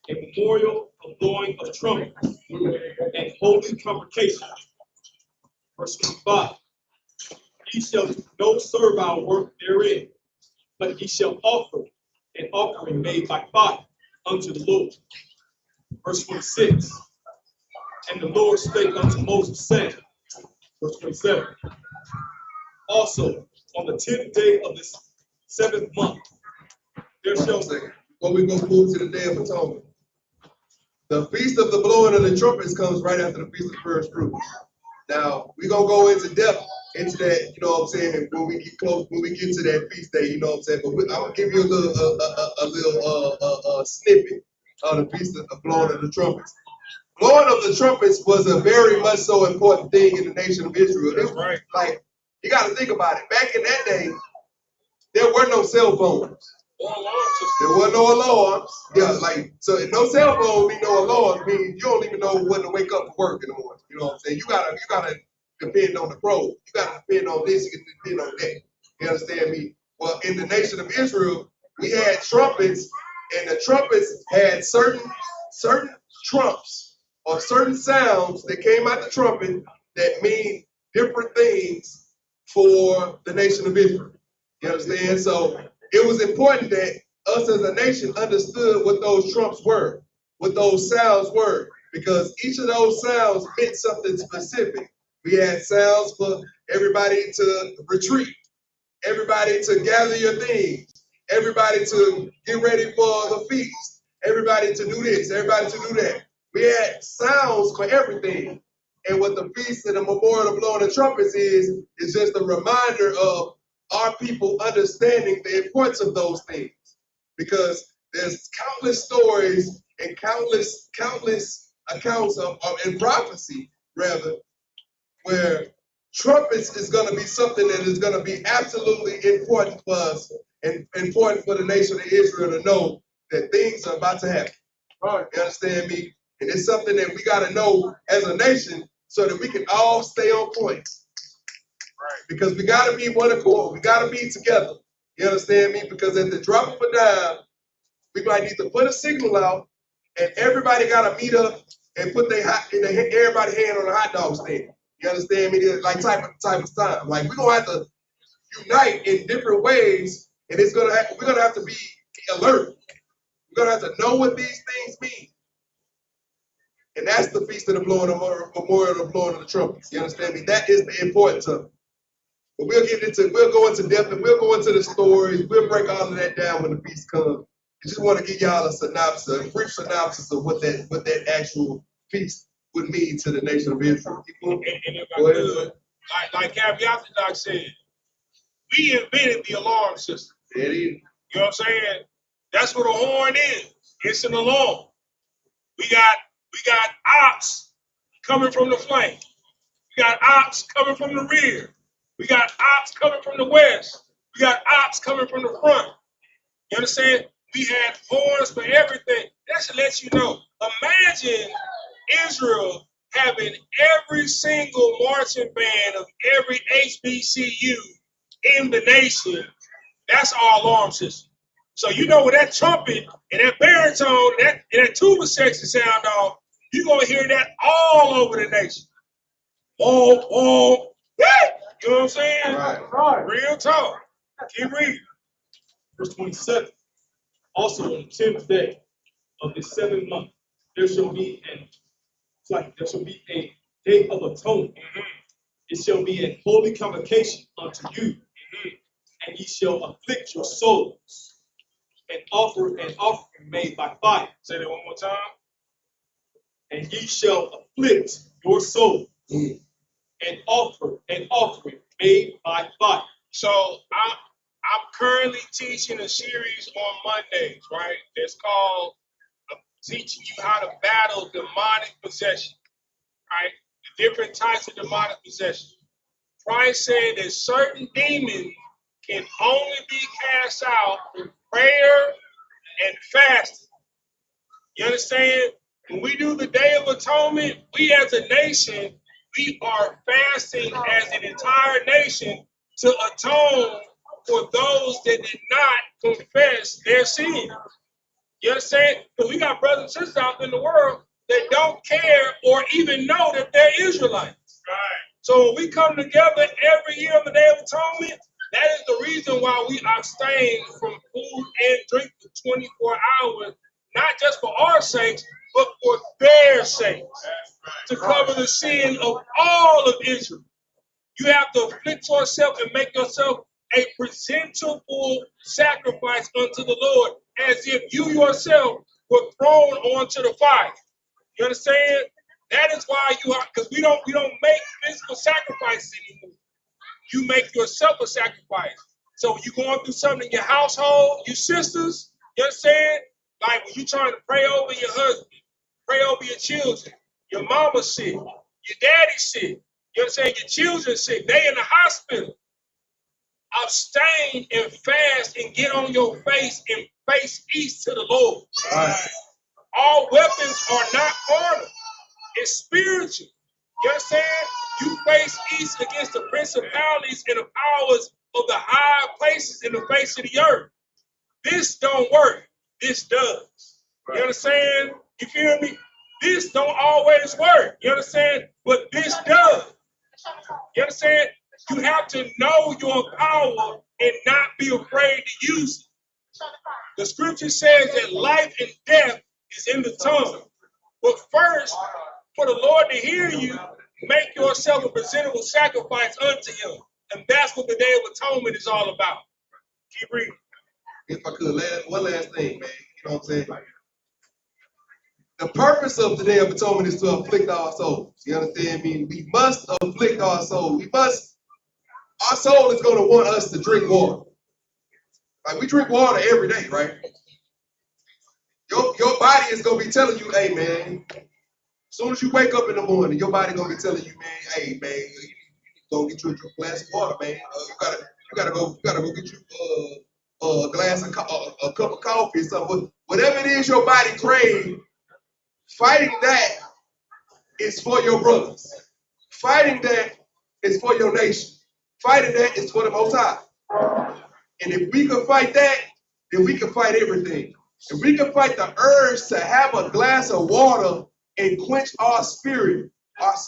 a memorial of blowing of trumpets, and holy convocation. Verse 25, ye shall do no servile work therein, but ye shall offer an offering made by fire unto the Lord. Verse 26, and the Lord spake unto Moses, saying, verse 27, also on the 10th day of this 7th month, there shall Before we go move to the Day of Atonement, the Feast of the Blowing of the Trumpets comes right after the Feast of First Fruits. Now, we're going to go into depth into that, you know what I'm saying, when we get close, when we get to that feast day, you know what I'm saying, but I'm going to give you a little snippet of the Feast of the Blowing of the Trumpets. Blowing of the trumpets was a very much so important thing in the nation of Israel. It was Right. like, you got to think about it. Back in that day, there were no cell phones. There were no alarms. Yeah, like, so if no cell phone mean no alarms, means you don't even know when to wake up for work in the morning. You know what I'm saying? You gotta depend on the pros. You gotta depend on this, you can depend on that. You understand me? Well, in the nation of Israel, we had trumpets, and the trumpets had certain trumps or certain sounds that came out the trumpet that mean different things for the nation of Israel. You understand? So it was important that us as a nation understood what those trumps were, what those sounds were, because each of those sounds meant something specific. We had sounds for everybody to retreat, everybody to gather your things, everybody to get ready for the feast, everybody to do this, everybody to do that. We had sounds for everything. And what the feast and the memorial of blowing the trumpets is just a reminder of our people understanding the importance of those things. Because there's countless stories and countless accounts of in prophecy, rather, where trumpets is going to be something that is going to be absolutely important for us and important for the nation of Israel to know that things are about to happen. Right. You understand me? And it's something that we got to know as a nation so that we can all stay on point. Right. Because we got to be one accord. We got to be together. You understand me? Because at the drop of a dime, we might need to put a signal out, and everybody got to meet up and put everybody hand on a hot dog stand. You understand me? Like type of time. Like we're gonna have to unite in different ways, and we're gonna have to be alert. We're gonna have to know what these things mean. And that's the feast of the blowing of memorial of the blowing of the trumpets. You understand me? That is the importance of it. But we'll go into depth and we'll go into the stories. We'll break all of that down when the feast comes. I just want to give y'all a brief synopsis of what that actual feast would mean to the nation of Israel. And if I could, like Caveat said, we invented the alarm system. Yeah, it is. You know what I'm saying? That's what a horn is. It's an alarm. We got ops coming from the flank. We got ops coming from the rear. We got ops coming from the west. We got ops coming from the front. You understand? We had horns for everything. That should let you know. Imagine Israel having every single marching band of every HBCU in the nation. That's our alarm system. So you know with that trumpet and that baritone and that tuba section sound off, you're going to hear that all over the nation. Oh, oh, yeah. You know what I'm saying? Right. Real talk. Keep reading. Verse 27. Also on the 10th day of the 7th month, there shall be a day of atonement. It shall be a holy convocation unto you, and ye shall afflict your souls, and offer an offering made by fire. Say that one more time. And ye shall afflict your soul, and offer an offering made by fire. So I'm currently teaching a series on Mondays, right? It's called teaching you how to battle demonic possession, right? The different types of demonic possession. Christ said that certain demons can only be cast out through prayer and fasting. You understand? When we do the Day of Atonement, we as a nation, we are fasting as an entire nation to atone for those that did not confess their sin. You understand? Because we got brothers and sisters out in the world that don't care or even know that they're Israelites. Right. So when we come together every year on the Day of Atonement, that is the reason why we abstain from food and drink for 24 hours, not just for our sakes, but for their sakes, to cover the sin of all of Israel. You have to afflict yourself and make yourself a presentable sacrifice unto the Lord, as if you yourself were thrown onto the fire. You understand? That is why you are, because we don't make physical sacrifices anymore. You make yourself a sacrifice. So when you're going through something in your household, you sisters, you understand? Like when you're trying to pray over your husband, pray over your children, your mama's sick, your daddy's sick, you understand? Your children's sick, they in the hospital. Abstain and fast and get on your face and face east to the Lord. Right. All weapons are not carnal. It's spiritual. You understand? You face east against the principalities and the powers of the high places in the face of the earth. This don't work. This does. Right. You understand? You feel me? This don't always work. You understand? But this does. You understand? You have to know your power and not be afraid to use it. The scripture says that life and death is in the tongue. But first, for the Lord to hear you, make yourself a presentable sacrifice unto him. And that's what the Day of Atonement is all about. Keep reading. If I could, one last thing, man. You know what I'm saying? The purpose of the Day of Atonement is to afflict our souls. You understand me? We must afflict our soul. Our soul is going to want us to drink water. Like we drink water every day, right? Your body is going to be telling you, hey, man, as soon as you wake up in the morning, your body going to be telling you, man, hey, man, you go get you a glass of water, man. You gotta go get you a cup of coffee or something. Whatever it is your body craves, fighting that is for your brothers. Fighting that is for your nation. Fighting that is for the Most High. And if we can fight that, then we can fight everything. If we can fight the urge to have a glass of water and quench our spirit,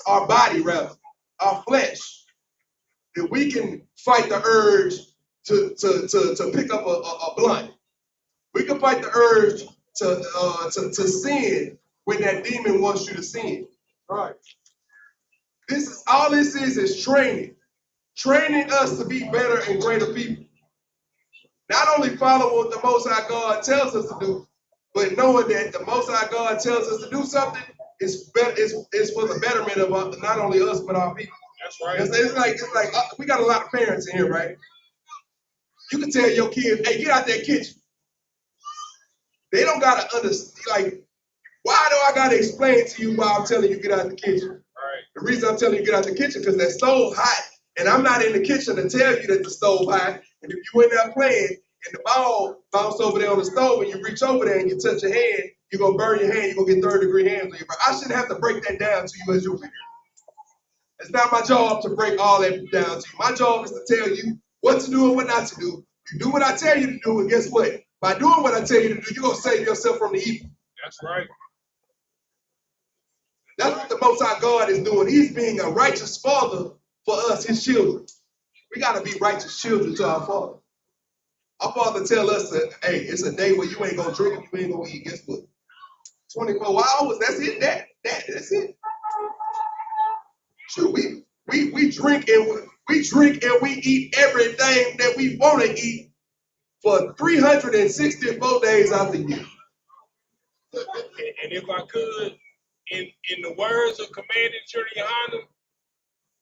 our body rather, our flesh, then we can fight the urge to pick up a blunt. We can fight the urge to sin when that demon wants you to sin. Right. All this is training. Training us to be better and greater people. Not only follow what the Most High God tells us to do, but knowing that the Most High God tells us to do something is for the betterment of not only us but our people. That's right. It's like we got a lot of parents in here, right? You can tell your kids, "Hey, get out that kitchen." They don't gotta understand. Like, why do I gotta explain to you why I'm telling you get out the kitchen? Right. The reason I'm telling you get out the kitchen because that stove hot, and I'm not in the kitchen to tell you that the stove hot. And if you in there playing and the ball bounce over there on the stove and you reach over there and you touch your hand, you're gonna burn your hand. You're gonna get third-degree hands on your back. I shouldn't have to break that down to you as your parent. It's not my job to break all that down to you. My job is to tell you what to do and what not to do. You do what I tell you to do, and guess what? By doing what I tell you to do, you're gonna save yourself from the evil. That's right. That's what the Most High God is doing. He's being a righteous father for us, his children. We gotta be righteous children to our Father. Our Father tell us that, hey, it's a day where you ain't gonna drink and you ain't gonna eat. Guess what? 24 hours, that's it. That's it. Sure, we drink and we eat everything that we want to eat for 364 days out the year. And if I could, in the words of Commanding General YAHANNA,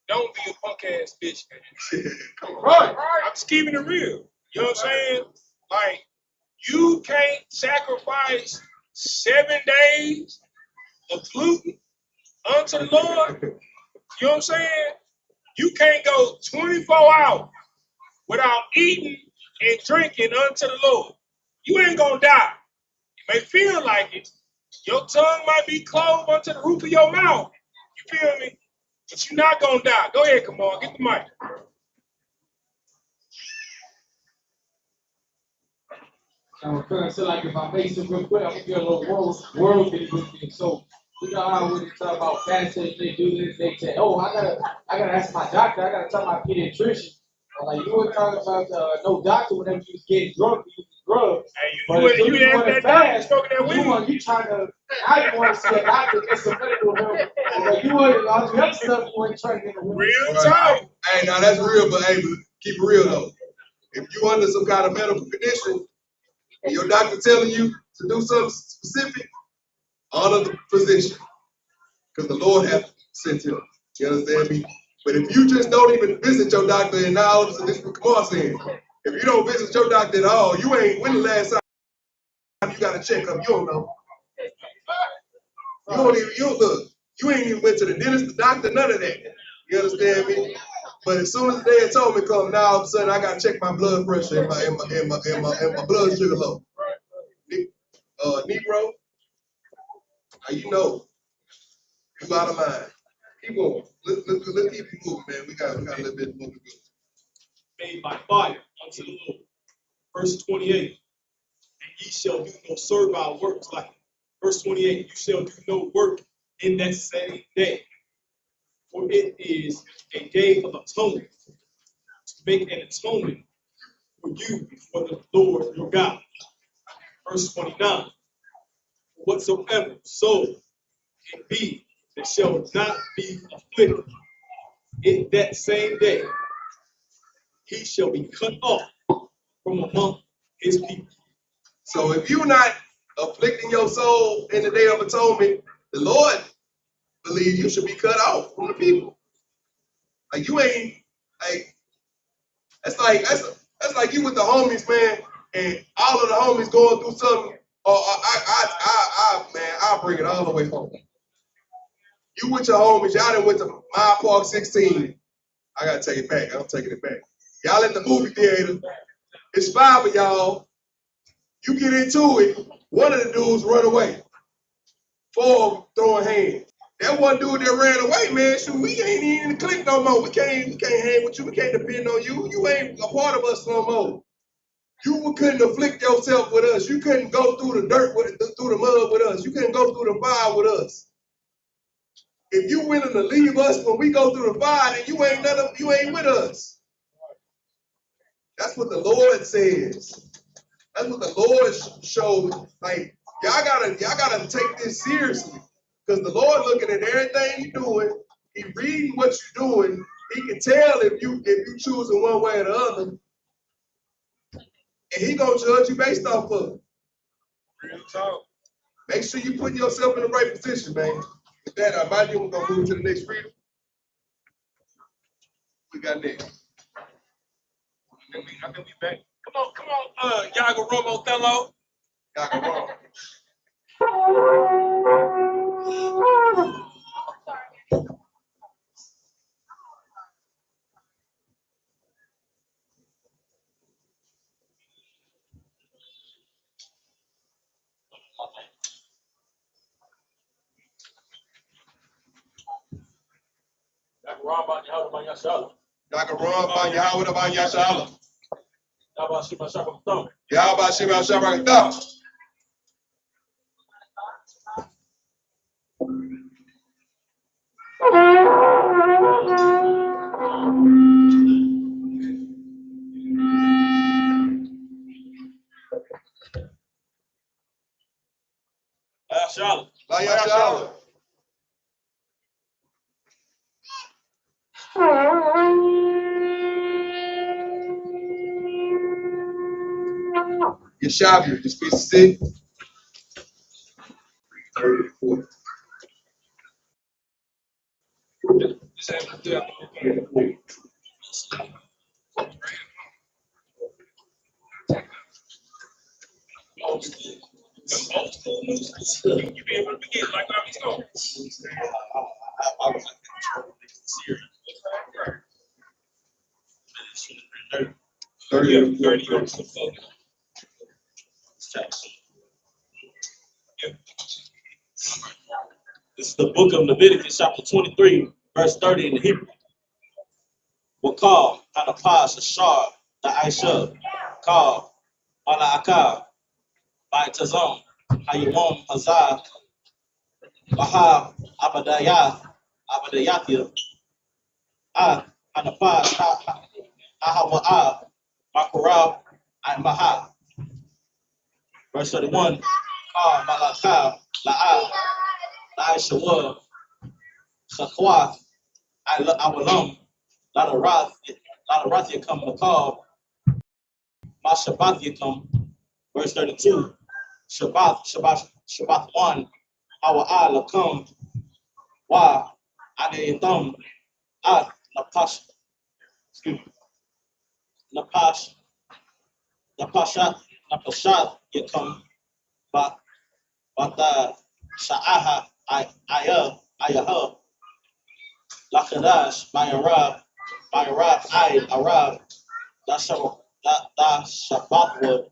don't be a punk ass bitch, man. Right. I'm just keeping it real. You know what I'm saying? Like, you can't sacrifice 7 days of gluten unto the Lord. You know what I'm saying? You can't go 24 hours without eating and drinking unto the Lord. You ain't gonna die. You may feel like it. Your tongue might be clove unto the roof of your mouth. You feel me? But you're not gonna die. Go ahead, come on, get the mic. I'm trying to say, like, if I make some real quick, I'm gonna get a little worldly with me. So, you know how when you talk about fasting, they do this, they say, oh, I gotta ask my doctor, I gotta tell my pediatrician. Like, you were talking about no doctor whenever you was getting drunk, you was drugs. Hey, But you asked that doctor smoking that weed. you trying to, I didn't want to see a doctor get some medical help. But you were, all the other stuff, you ain't trying to get a Real Right. talk. Hey, now that's real, but hey, keep it real though. If you under some kind of medical condition and your doctor telling you to do something specific, honor the physician, because the Lord hath sent him. You understand me? But if you just don't even visit your doctor, and now this is what Kamar saying, if you don't visit your doctor at all, you ain't. When the last time you got a checkup? You don't know. You don't even. You look. You ain't even went to the dentist, the doctor, none of that. You understand me? But as soon as the day of atonement comes, now all of a sudden I gotta check my blood pressure and my blood sugar low. Negro, how you know? You out of line. Keep going. Let's keep it moving, man. We got a little bit more to go. Made by fire unto the Lord. Verse 28, and ye shall do no servile works like it. Verse 28, you shall do no work in that same day, for it is a day of atonement, to make an atonement for you before the Lord your God. Verse 29, whatsoever soul it be that shall not be afflicted in that same day, he shall be cut off from among his people. So if you're not afflicting your soul in the day of atonement, the Lord believes you should be cut off from the people. Like you ain't like that's like you with the homies, man, and all of the homies going through something. Or I'll bring it all the way home. You with your homies, y'all done went to Mile Park 16. I gotta take it back. I'm taking it back. Y'all in the movie theater. It's 5 of y'all. You get into it, One of the dudes run away. 4 throwing hands. That one dude that ran away, man, shoot, we ain't even in the clique no more. We can't hang with you. We can't depend on you. You ain't a part of us no more. You couldn't afflict yourself with us. You couldn't go through the dirt through the mud with us. You couldn't go through the fire with us. If you willing to leave us when we go through the fire, then you ain't with us. That's what the Lord says. That's what the Lord showed. Like, y'all gotta take this seriously. Because the Lord looking at everything you're doing, He reading what you're doing, He can tell if you choosing one way or the other. And He gonna judge you based off of it. Real talk. Make sure you put yourself in the right position, man. With that, I might even gonna move to the next reader. We got next. I think we back. Come on, Yaga Romo Othello. Y'all go wrong. Yaga Romo Othello, SHALAM. Y'all go wrong by Yahweh by Yashala. Yahweh Yahweh Shema Shabbat. SHALAM. By Yashala. Yeshavia, this piece of stick. 30 to 40. This ain't good. Old school. Old school, new school. You be able to begin like how he's going. I was serious. 30 to 30 40. on some phone. This is the book of Leviticus, chapter 23, verse 30 in the Hebrew. Wakal, Anapas, Ashar, the I.S.U.P.K, Mala'akab, Ba'itazon, Hayawam, Hazah, Baha, Abadayathia, Anapas, Ahawa'ah, Makurab, and Maha. Verse 31, Ka, Mala'akab, La'ah, La'ishawah, Chakwath, Awalam, La'arath Yakam Makab, Mashabath Yakam, verse 32, Shabbath 1, Hawa'a Lakam, Wa, Anayatham, Napash, Napashat Yakam, Bata, Sha'aha, Ayaha, Lakadash, Mayarab, Arab, Da Shabbat wood,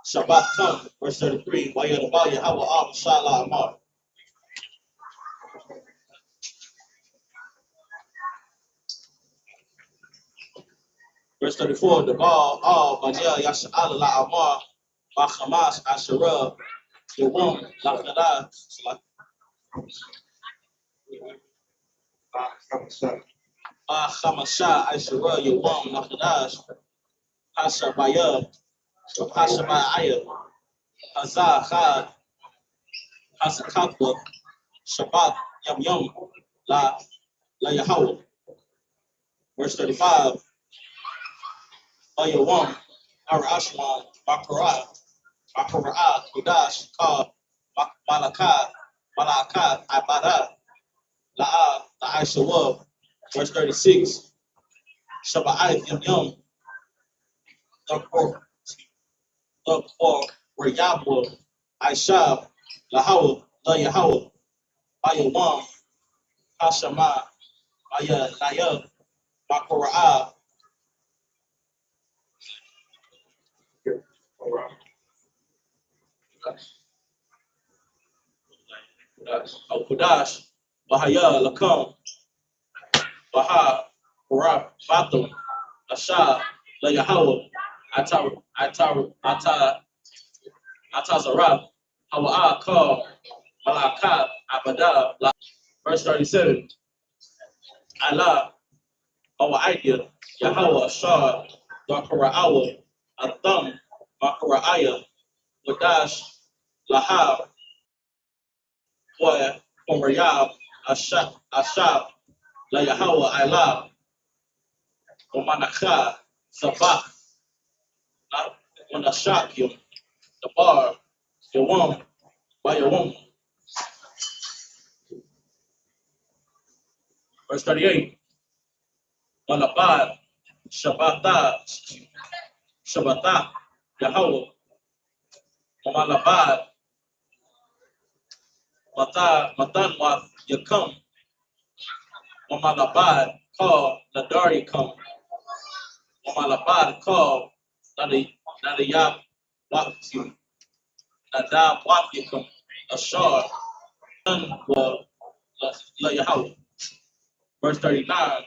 Shabbat come, verse 33, Wayadabaya, Hawa Shala Amar. Verse 34, the ball, Banya Yasha'ala La Amar, Bahamas, Asherah, Yawam, Lakada, Hamasha, Asherah, Yawam, Lakadash, Hashabaya, Hashabaya, Hazah, Had, Hasakatwa, Shabbat, Yam, La Yahweh. Verse 35, Ayawam, Arashwan, Bakarah, Kudash, Ka, Malakah, Ibada, La'a, the I.S.U.P.K. Verse 36, Shabbat Yam, the where Yahweh, I.S.U.P.K, Lahawa, La Yahweh, Ayawam, Hashama, Naya, Bakarah, أو قداش وهيا لكم وها ورا باتم أشا لا يهوى Atazarab Hawa call Malaka Abada. Verse 37. Allah our idea Yahweh Shah Dakara Awa Atham Makara Aya Wadash Lahab Wa Forayab Ashab La Yahweh Allah Omanaka Sabak Wanashakim the bar Yawam by Yawam. Verse 38. Malabad Shabbata Yahweh Malabad Matan Wath Yakum Malabad call Nadari come Malabad call Nadayab Wathi Nadab Wathikum Ashar wa La Yahweh. Verse 39.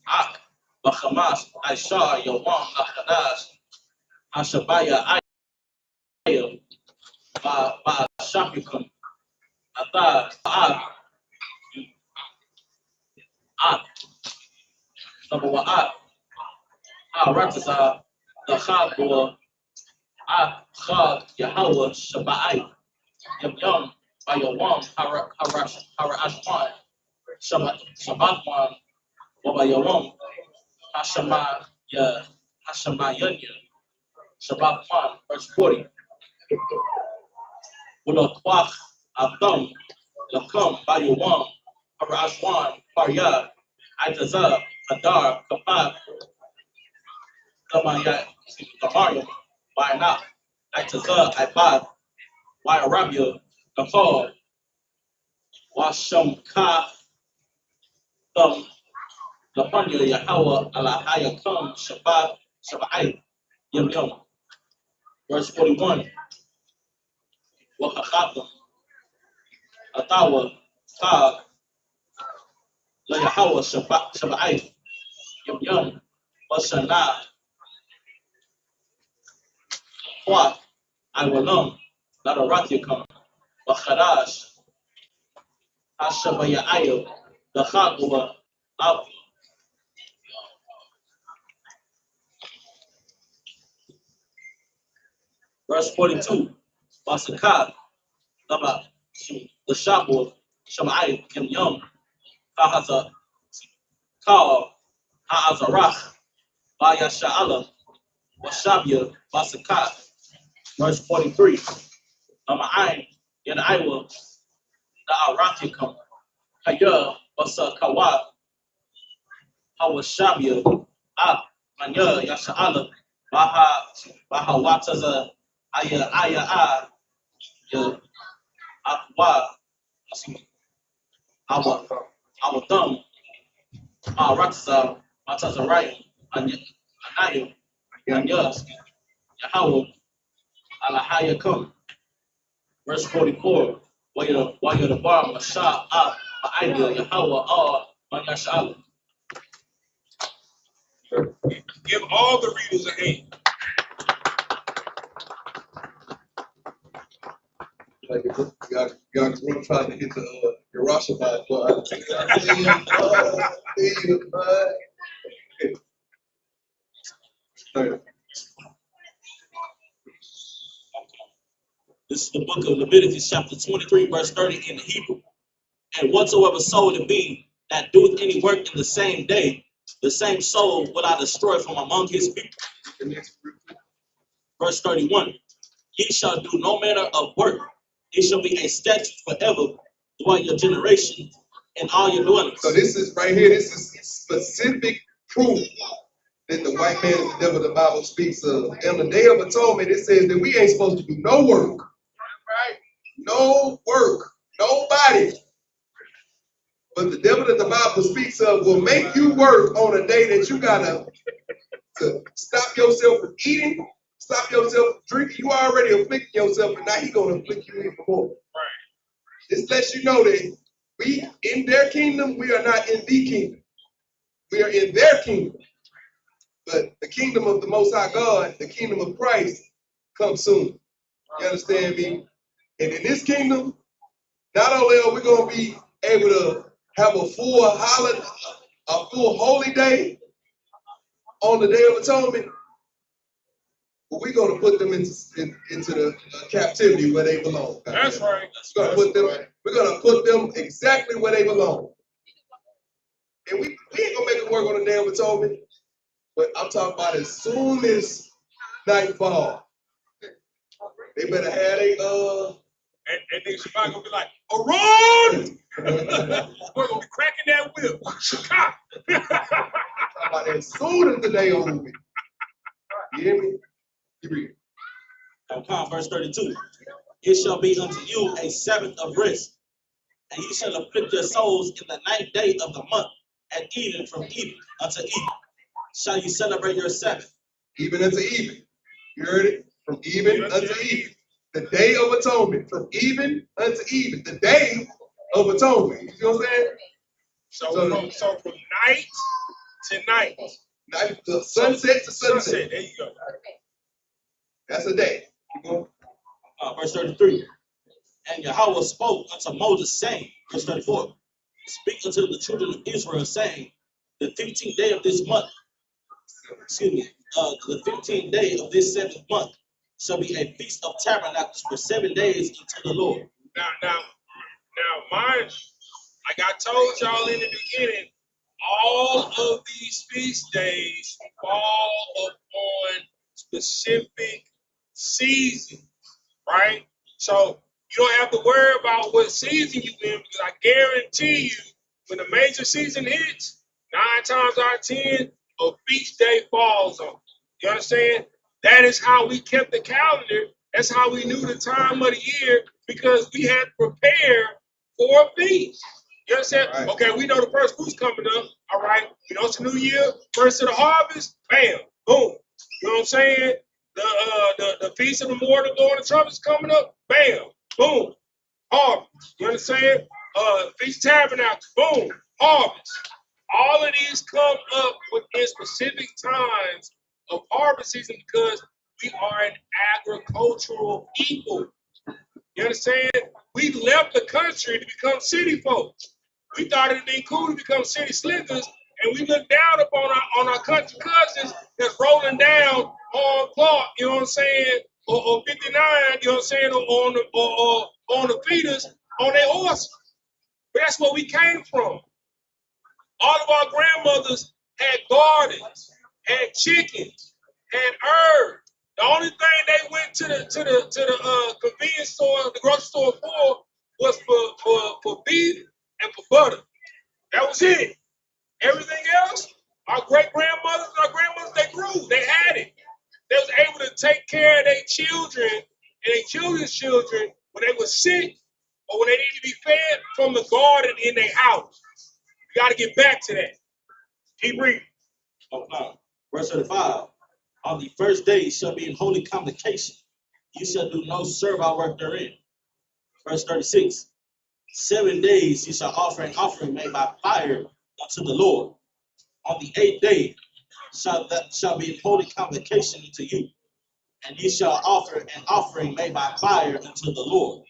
Ak Bahamas Aishar Yawam Lakadash Hashabaya Ayah Ba Shapikum Ata Ak number one Ratasa the Chagua Ak Chag Yahweh Shabbai Yam by Yawam Harashwan Shabbatwan Waba Yawam Hashama Yunya Shabbatwan verse 40. Wulakwach Abdum Lakum by Yawam Harashwan Parya Itazah Adar Kapab Kamarium by Nak Itazah Ibad by Arabia Nakal Washam Ka Thum Lapanya Yahweh Alahaya Kum Shabbat Yum Yum. Verse 41. Wakachatham Atawa Tag La Yahweh Shabbat Yum Yum Washana What I will know not a Rathikum Wakhadash Hashabaya Ayo the Chagua Ab. Verse 42. Basakad Naba the Shabu Shamai Kim Yum Kahaza Kal Haazarach Baya Sha'alam Washabia Basakad. Verse 43. Nama'ain Yen Iwa the Arakikum Kaya Basa Kawa Hawashabia Ab Manya Yasha'alam Baha Wataza Aya Ya Akwa our thumb Raksa Matazarai Anayu Yanyas Yahweh Alahaya come. Verse 44. While you're the bar Masha Ab Ma'idil Yahweh all Manyashal. Give all the readers a hand. Like y'all trying to hit the Hiroshima, but This is the book of Leviticus, chapter 23, verse 30 in the Hebrew. And whatsoever soul it be that doeth any work in the same day, the same soul will I destroy from among his people. Verse 31. Ye shall do no manner of work. It shall be a statute forever throughout your generation and all your dwellings. So this is right here, this is specific proof that the white man is the devil the Bible speaks of. On the Day of Atonement, it says that we ain't supposed to do no work. Right? No work. Nobody. But the devil that the Bible speaks of will make you work on a day that you gotta stop yourself from eating, stop yourself from drinking. You already afflicting yourself, and now he's gonna afflict you even more. This lets you know that we in their kingdom, we are not in the kingdom. We are in their kingdom. But the kingdom of the Most High God, the kingdom of Christ, comes soon. You understand me? And in this kingdom, not only are we going to be able to have a full holiday, a full holy day on the Day of Atonement, but we're going to put them into the captivity where they belong. That's right. We're going to put them exactly where they belong. And we ain't going to make it work on the Day of Atonement, but I'm talking about as soon as nightfall, they better have a And then somebody gonna be like, "Around!" We're gonna be cracking that whip. about as soon as the day over with. You hear me? You read. Verse 32. It shall be unto you a Sabbath of rest, and ye shall afflict your souls in the 9th day of the month, at even from even unto even. Shall you celebrate your Sabbath? Even unto even. You heard it? From even unto even. The Day of Atonement. From even unto even. The Day of Atonement. You see what I'm saying? So from night to night. Night to sunset to sunset. There you go. That's a day. Verse 33. And Yahweh spoke unto Moses, saying, verse 34, speak unto the children of Israel, saying, the 15th day of this month, the 15th day of this 7th month shall be a feast of tabernacles for 7 days unto the Lord. Now, mind, like I told y'all in the beginning, all of these feast days fall upon specific seasons, right? So you don't have to worry about what season you're in, because I guarantee you, when the major season hits, 9 times out of 10, a feast day falls on. You understand? That is how we kept the calendar. That's how we knew the time of the year, because we had to prepare for a feast. You understand? Right. Okay, we know the first fruit's coming up. All right. You know it's a new year. First of the harvest, bam, boom. You know what I'm saying? The feast of the morning, Lord of the trumpets coming up, bam, boom, harvest. You understand? Feast of Tabernacles, boom, harvest. All of these come up within specific times of harvest season, because we are an agricultural people. You understand? We left the country to become city folks. We thought it'd be cool to become city slickers, and we look down upon our country cousins that's rolling down on Clark, you know what I'm saying, or 59, you know what I'm saying, on the feeders, on their horses. But that's where we came from. All of our grandmothers had gardens, had chickens, had herbs. The only thing they went to the convenience store, the grocery store for, was for beef and for butter. That was it. Everything else, our great-grandmothers and our grandmothers, they grew. They had it. They was able to take care of their children and their children's children when they were sick or when they needed to be fed from the garden in their house. We got to get back to that. Keep reading. Verse 35. On the first day shall be in holy convocation. You shall do no servile work therein. Verse 36. 7 days you shall offer an offering made by fire unto the Lord. On the 8th day shall be in holy convocation unto you, and ye shall offer an offering made by fire unto the Lord.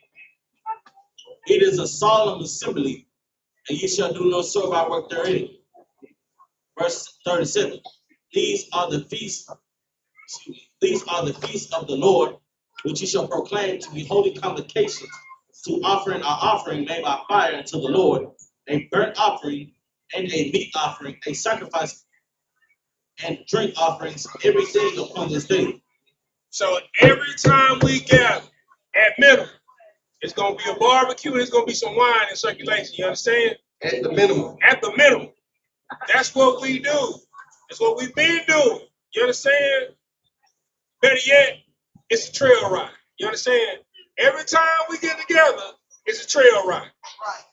It is a solemn assembly, and ye shall do no servile work therein. Verse 37. These are the feasts of the Lord, which ye shall proclaim to be holy convocations, to offer an offering made by fire unto the Lord, a burnt offering and a meat offering, a sacrifice and drink offerings, everything upon this day. So every time we gather, at minimum, it's going to be a barbecue and it's going to be some wine in circulation. You understand? At the minimum. At the minimum. That's what we do. That's what we've been doing. You understand? Better yet, it's a trail ride. You understand? Every time we get together, it's a trail ride.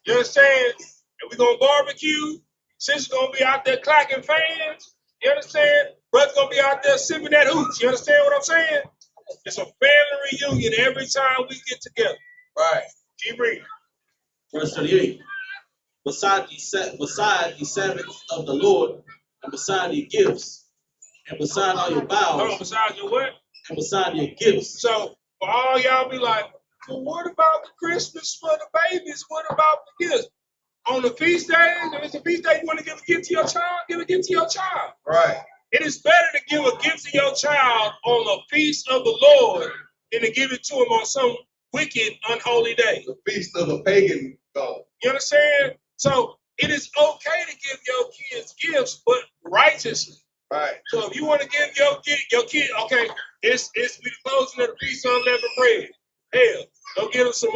You understand? And we're going to barbecue. Sister's going to be out there clacking fans. You understand? Brother's going to be out there sipping that hooch. You understand what I'm saying? It's a family reunion every time we get together. Right. Keep reading. Verse 38. Beside the Sabbaths of the Lord, and beside your gifts, and beside all your Hold on, vows, besides your what? and beside your gifts. So for all y'all be like, well, what about the Christmas for the babies? What about the gifts? On the feast days, if it's a feast day, you want to give a gift to your child, give a gift to your child. Right. It is better to give a gift to your child on the feast of the Lord than to give it to him on some wicked, unholy day. The feast of a pagan god. You understand? So it is okay to give your kids gifts, but righteously. Right. So if you want to give your kid, okay, it's the closing of the feast of unleavened bread. Hell, go get them some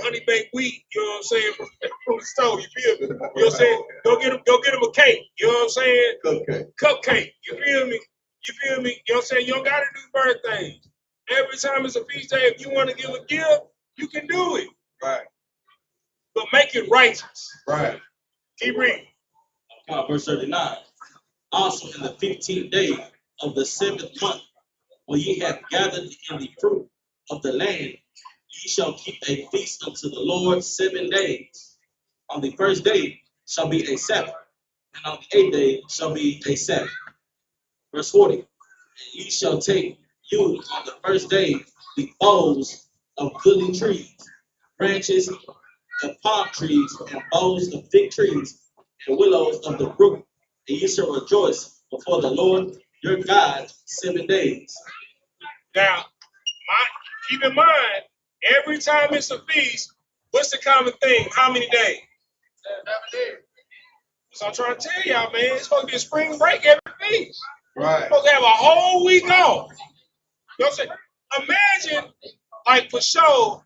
honey baked wheat. You know what I'm saying from the store. You feel me? You know what I'm saying? Go get them a cake. You know what I'm saying? Cupcake. You feel me? You feel me? You know what I'm saying? You don't got to do birthdays. Every time it's a feast day, if you want to give a gift, you can do it. Right. But make it righteous. Right. Keep reading. Verse 39. Also in the 15th day of the 7th month, when ye have gathered in the fruit of the land, ye shall keep a feast unto the Lord 7 days. On the first day shall be a Sabbath, and on the 8th day shall be a Sabbath. Verse 40. And ye shall take you on the first day the boughs of goodly trees, branches of palm trees, and boughs of fig trees, and willows of the brook, and ye shall rejoice before the Lord your God 7 days. Now, keep in mind, every time it's a feast, what's the common thing? How many days? 7 days. So I'm trying to tell y'all, man, it's supposed to be a spring break every feast. Right. You're supposed to have a whole week off. You know what I'm saying? Imagine, like for sure,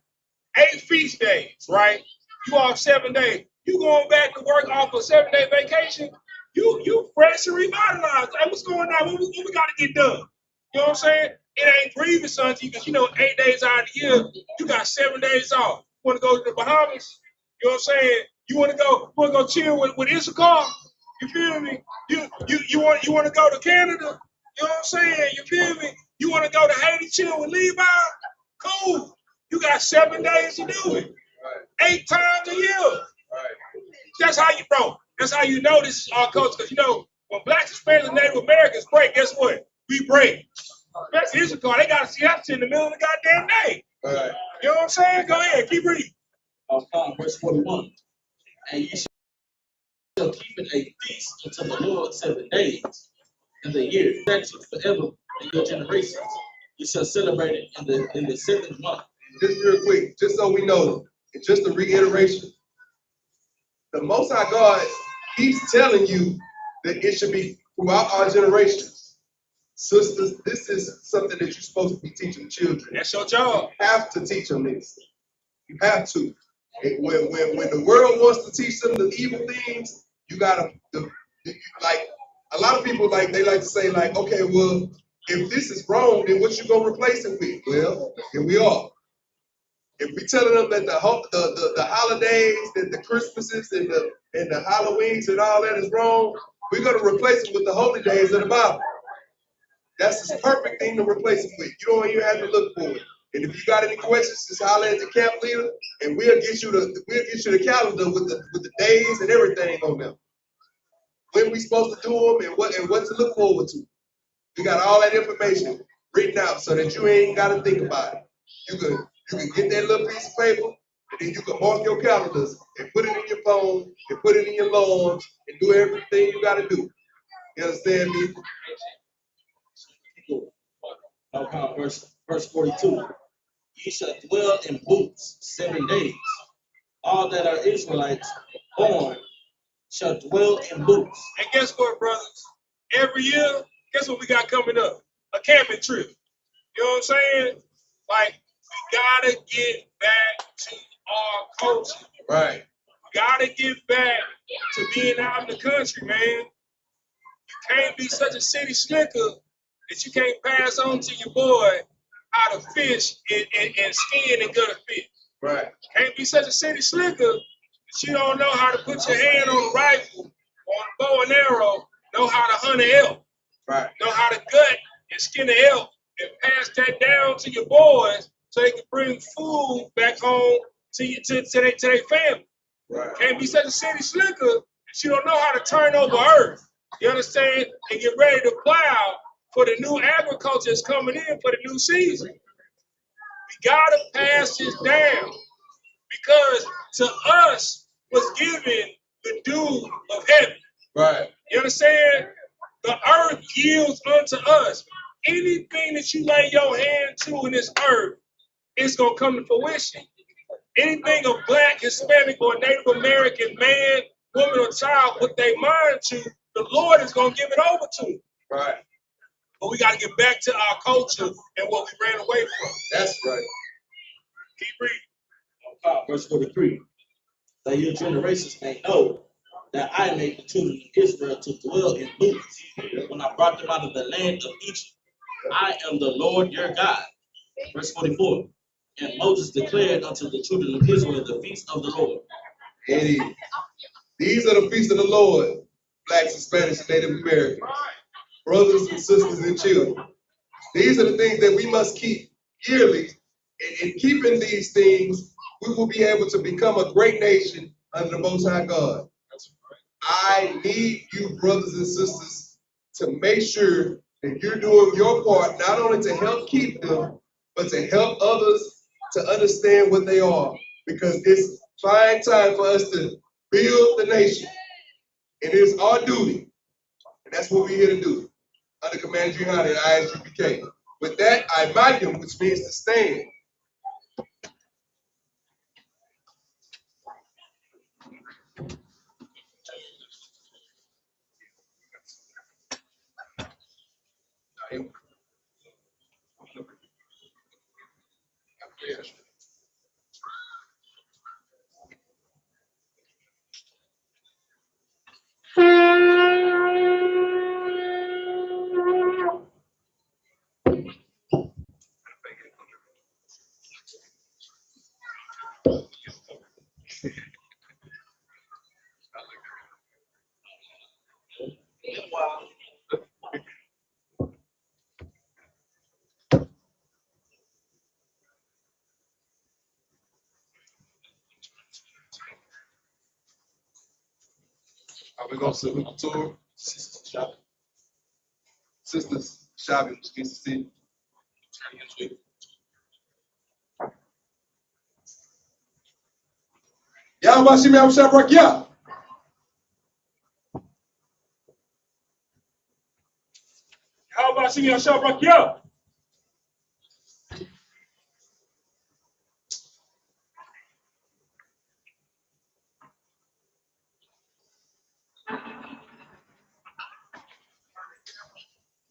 8 feast days, right? You off 7 days. You going back to work off a 7-day vacation, you fresh and revitalized. Hey, what's going on? What we got to get done? You know what I'm saying? It ain't grievous unto you because, 8 days out of the year, you got 7 days off. You want to go to the Bahamas? You know what I'm saying? You want to go chill with I.S.U.P.K? You feel me? You want to go to Canada? You know what I'm saying? You feel me? You want to go to Haiti, chill with Levi? Cool. You got 7 days to do it. 8 times a year. That's how you, bro. That's how you know this is our culture. Because, when Blacks, Hispanics, and Native Americans break, guess what? We break. Especially I.S.U.P.K, they got to see that shit in the middle of the goddamn day. Right. You know what I'm saying? Go ahead, keep reading. Verse 41. And ye shall keep it a feast unto the Lord 7 days in the year, statute forever in your generations. You shall celebrate it in the 7th month. Just real quick, just so we know, and just a reiteration, the Most High God keeps telling you that it should be throughout our generations. Sisters, this is something that you're supposed to be teaching children. That's your job. You have to teach them this. You have to. When the world wants to teach them the evil things, you gotta like a lot of people they like to say okay, well, if this is wrong, then what you gonna replace it with? Well, here we are. If we telling them that the holidays, that the Christmases and the Halloweens and all that is wrong, we're gonna replace it with the holy days of the Bible. That's the perfect thing to replace it with. You don't even have to look for it. And if you got any questions, just holler at the camp leader, and we'll get you the calendar with the days and everything on them. When we supposed to do them and what to look forward to. We got all that information written out so that you ain't got to think about it. You can get that little piece of paper, and then you can mark your calendars and put it in your phone and put it in your alarms and do everything you got to do. You understand me? Verse 42. Ye shall dwell in booths 7 days. All that are Israelites born shall dwell in booths. And guess what, brothers? Every year, guess what we got coming up? A camping trip. You know what I'm saying? Like, we gotta get back to our culture. Right. We gotta get back to being out in the country, man. You can't be such a city slicker that you can't pass on to your boy how to fish and skin and gut a fish. Right. Can't be such a city slicker that you don't know how to put your hand on a rifle, on a bow and arrow, know how to hunt an elk, right, know how to gut and skin an elk, and pass that down to your boys so they can bring food back home to their family. Right. Can't be such a city slicker. She don't know how to turn over earth. You understand? And get ready to plow for the new agriculture that's coming in for the new season. We gotta pass this down because to us was given the dew of heaven. Right. You understand? The earth yields unto us. Anything that you lay your hand to in this earth, it's gonna come to fruition. Anything of Black, Hispanic, or Native American man, woman, or child put their mind to, the Lord is gonna give it over to them. Right. But we gotta get back to our culture and what we ran away from. That's right. Keep reading. Verse 43. That your generations may know that I made the children of Israel to dwell in booths when I brought them out of the land of Egypt. I am the Lord your God. Verse 44. And Moses declared unto the children of Israel the feast of the Lord. It is. These are the feasts of the Lord, Blacks, Hispanics, and Native Americans, brothers and sisters and children. These are the things that we must keep yearly. And in keeping these things, we will be able to become a great nation under the Most High God. I need you, brothers and sisters, to make sure that you're doing your part, not only to help keep them, but to help others to understand what they are. Because it's fine time for us to build the nation. And it is our duty. And that's what we're here to do. Under Commander YAHANNA and I.S.U.P.K. With that, I imagine, which means to stand. Are we going to salute the tour? Sisters shopping. Sisters shopping, which means to see. YAHANNA. How about Shimmy Shabrak? Yeah.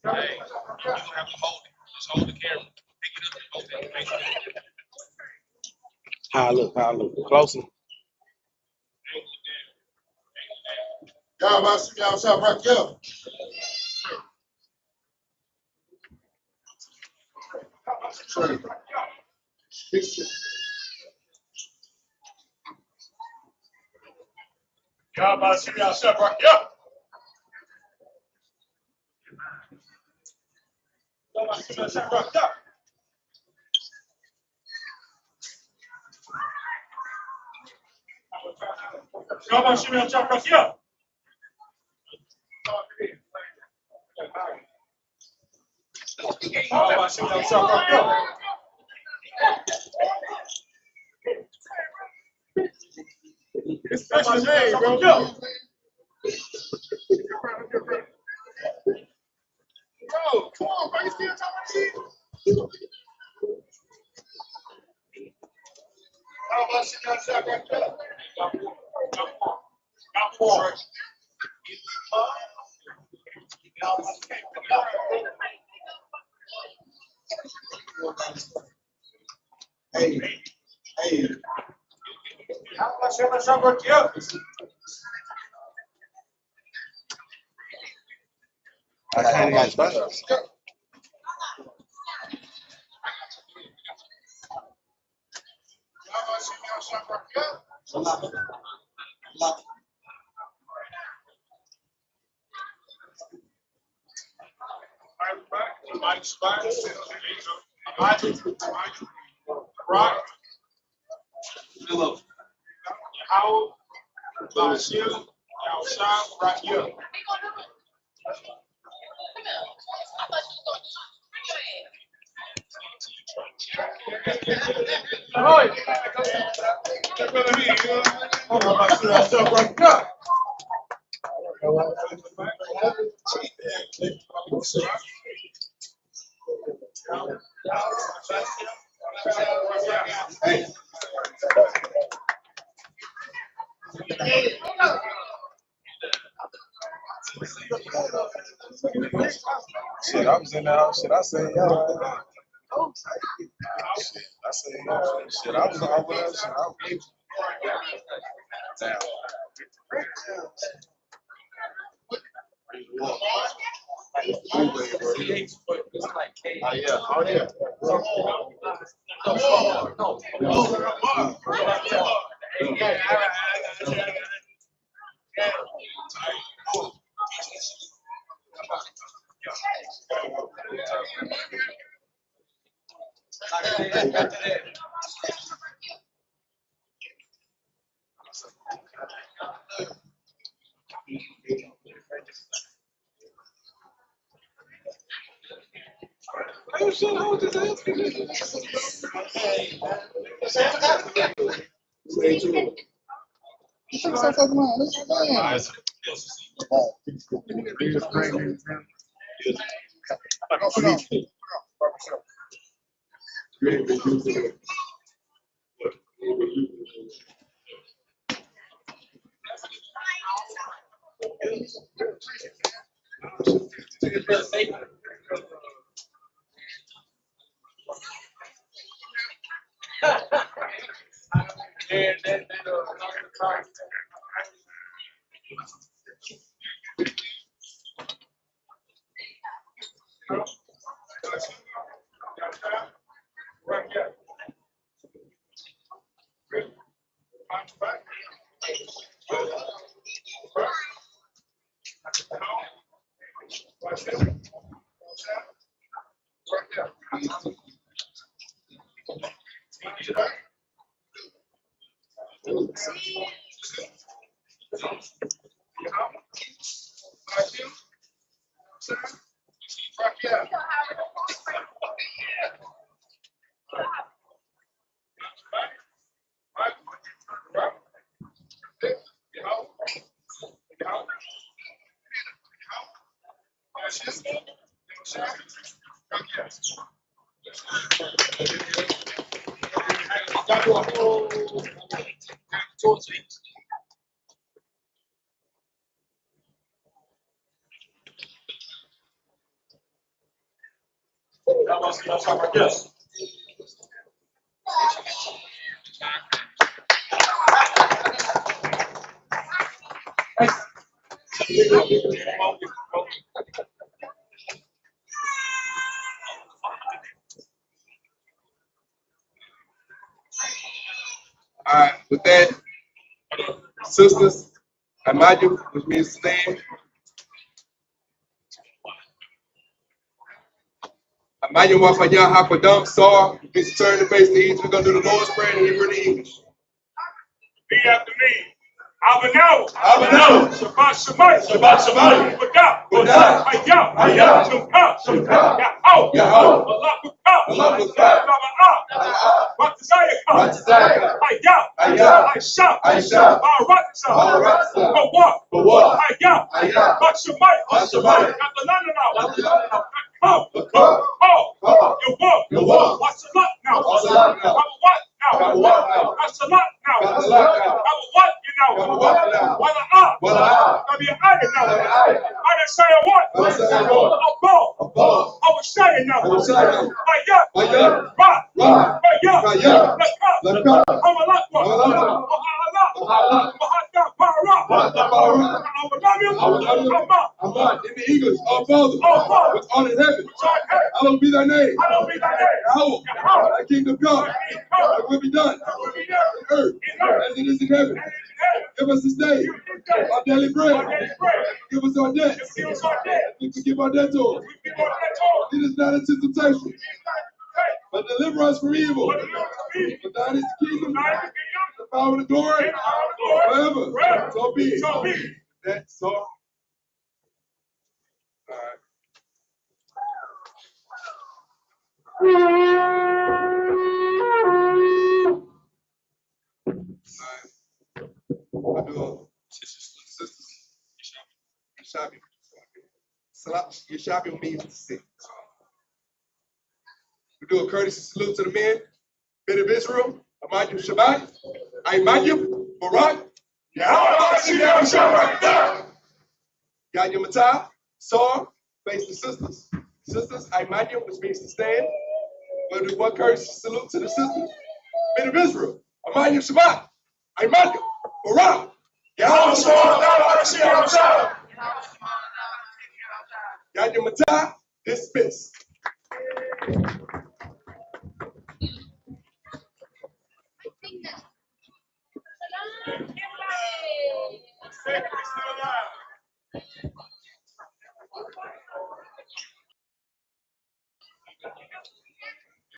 Hey, you're gonna have to hold it. Just hold the camera. Pick it up and hold it. Make sure. How I look, closer. Y'all about to see y'all shop right here. Y'all about to see y'all Shabrak? Yeah. Y'all about to see y'all Shabrak? Yeah. Y'all about to see y'all Shabrak? Yeah. Y'all about to see y'all Shabrak? Yeah. It's special day, bro. Yo. Bro, come on, bro. You still talking shit? How about sit down, shot right there? Got four. Hey, hey. How about sit down, shot right there? I kind of got stuck. Hello. How about you? Outside right here. Shit, I was in the house. Shit, I said, y'all. Shit, I said, shit, I was over there. Shit, I was damn. Oh, yeah. Oh, yeah. Yes. All right, with that, sisters, imagine with me stand. Imagine what for YAHANNA saw. It's turn to face the east. We're gonna do the Lord's Prayer in Hebrew and English. Repeat after me. Abano. Abano. Shabbat Shabbat. Shabbat Shabbat. Wada. Wada. Hayah. Hayah. Shumka. Shumka. Yahoo. Yahoo. Allah Akbar. Allah Akbar. Raba'ah. Ratazayaka. Ratazayaka. Hayah. Hayah. I.S.U.P.K. I.S.U.P.K. Barakatah. Barakatah. Bawah. Bawah. Hayah. Hayah. Bashamai. Bashamai. Yatalanana. Come. Come. Oh. Your work. Your work. What's the luck now? What's the luck now? Have a what now? Have a what now? That's the luck now. That's the luck now. Have a what you know? Have a what now? Wala. Have you iron now? I didn't say a what? I didn't say a what? A ball. A ball. I was saying now. I was saying. Hayah. Hayah. Right. Right. Hayah. Hayah. Let go. Let go. I'm a luck one. I'm in the English, our Father, which art in heaven, hallowed be thy name. Yahweh, thy kingdom come, thy will be done on earth as it is in heaven. Give us this day our daily bread. Give us our debts. We forgive our debtors. Lead us not into temptation, but deliver us from evil. For thine is the kingdom, power, the glory, and all the glory, forever. forever. So be it. So be it. That's all. All right. I do a sisters. Yashabi. Yashabi means to sit. We do a courtesy salute to the men of Israel. I.S.U.P.K, Shabbat. I.S.U.P.K, Barak. YAHANNA. Yahya Sar, face the sisters. Sisters, I.S.U.P.K, which means to stand. We'll do one courtesy salute to the sisters. Men of Israel. I.S.U.P.K, Shabbat. I.S.U.P.K, Barak. YAHANNA. Dismissed. Second is still alive.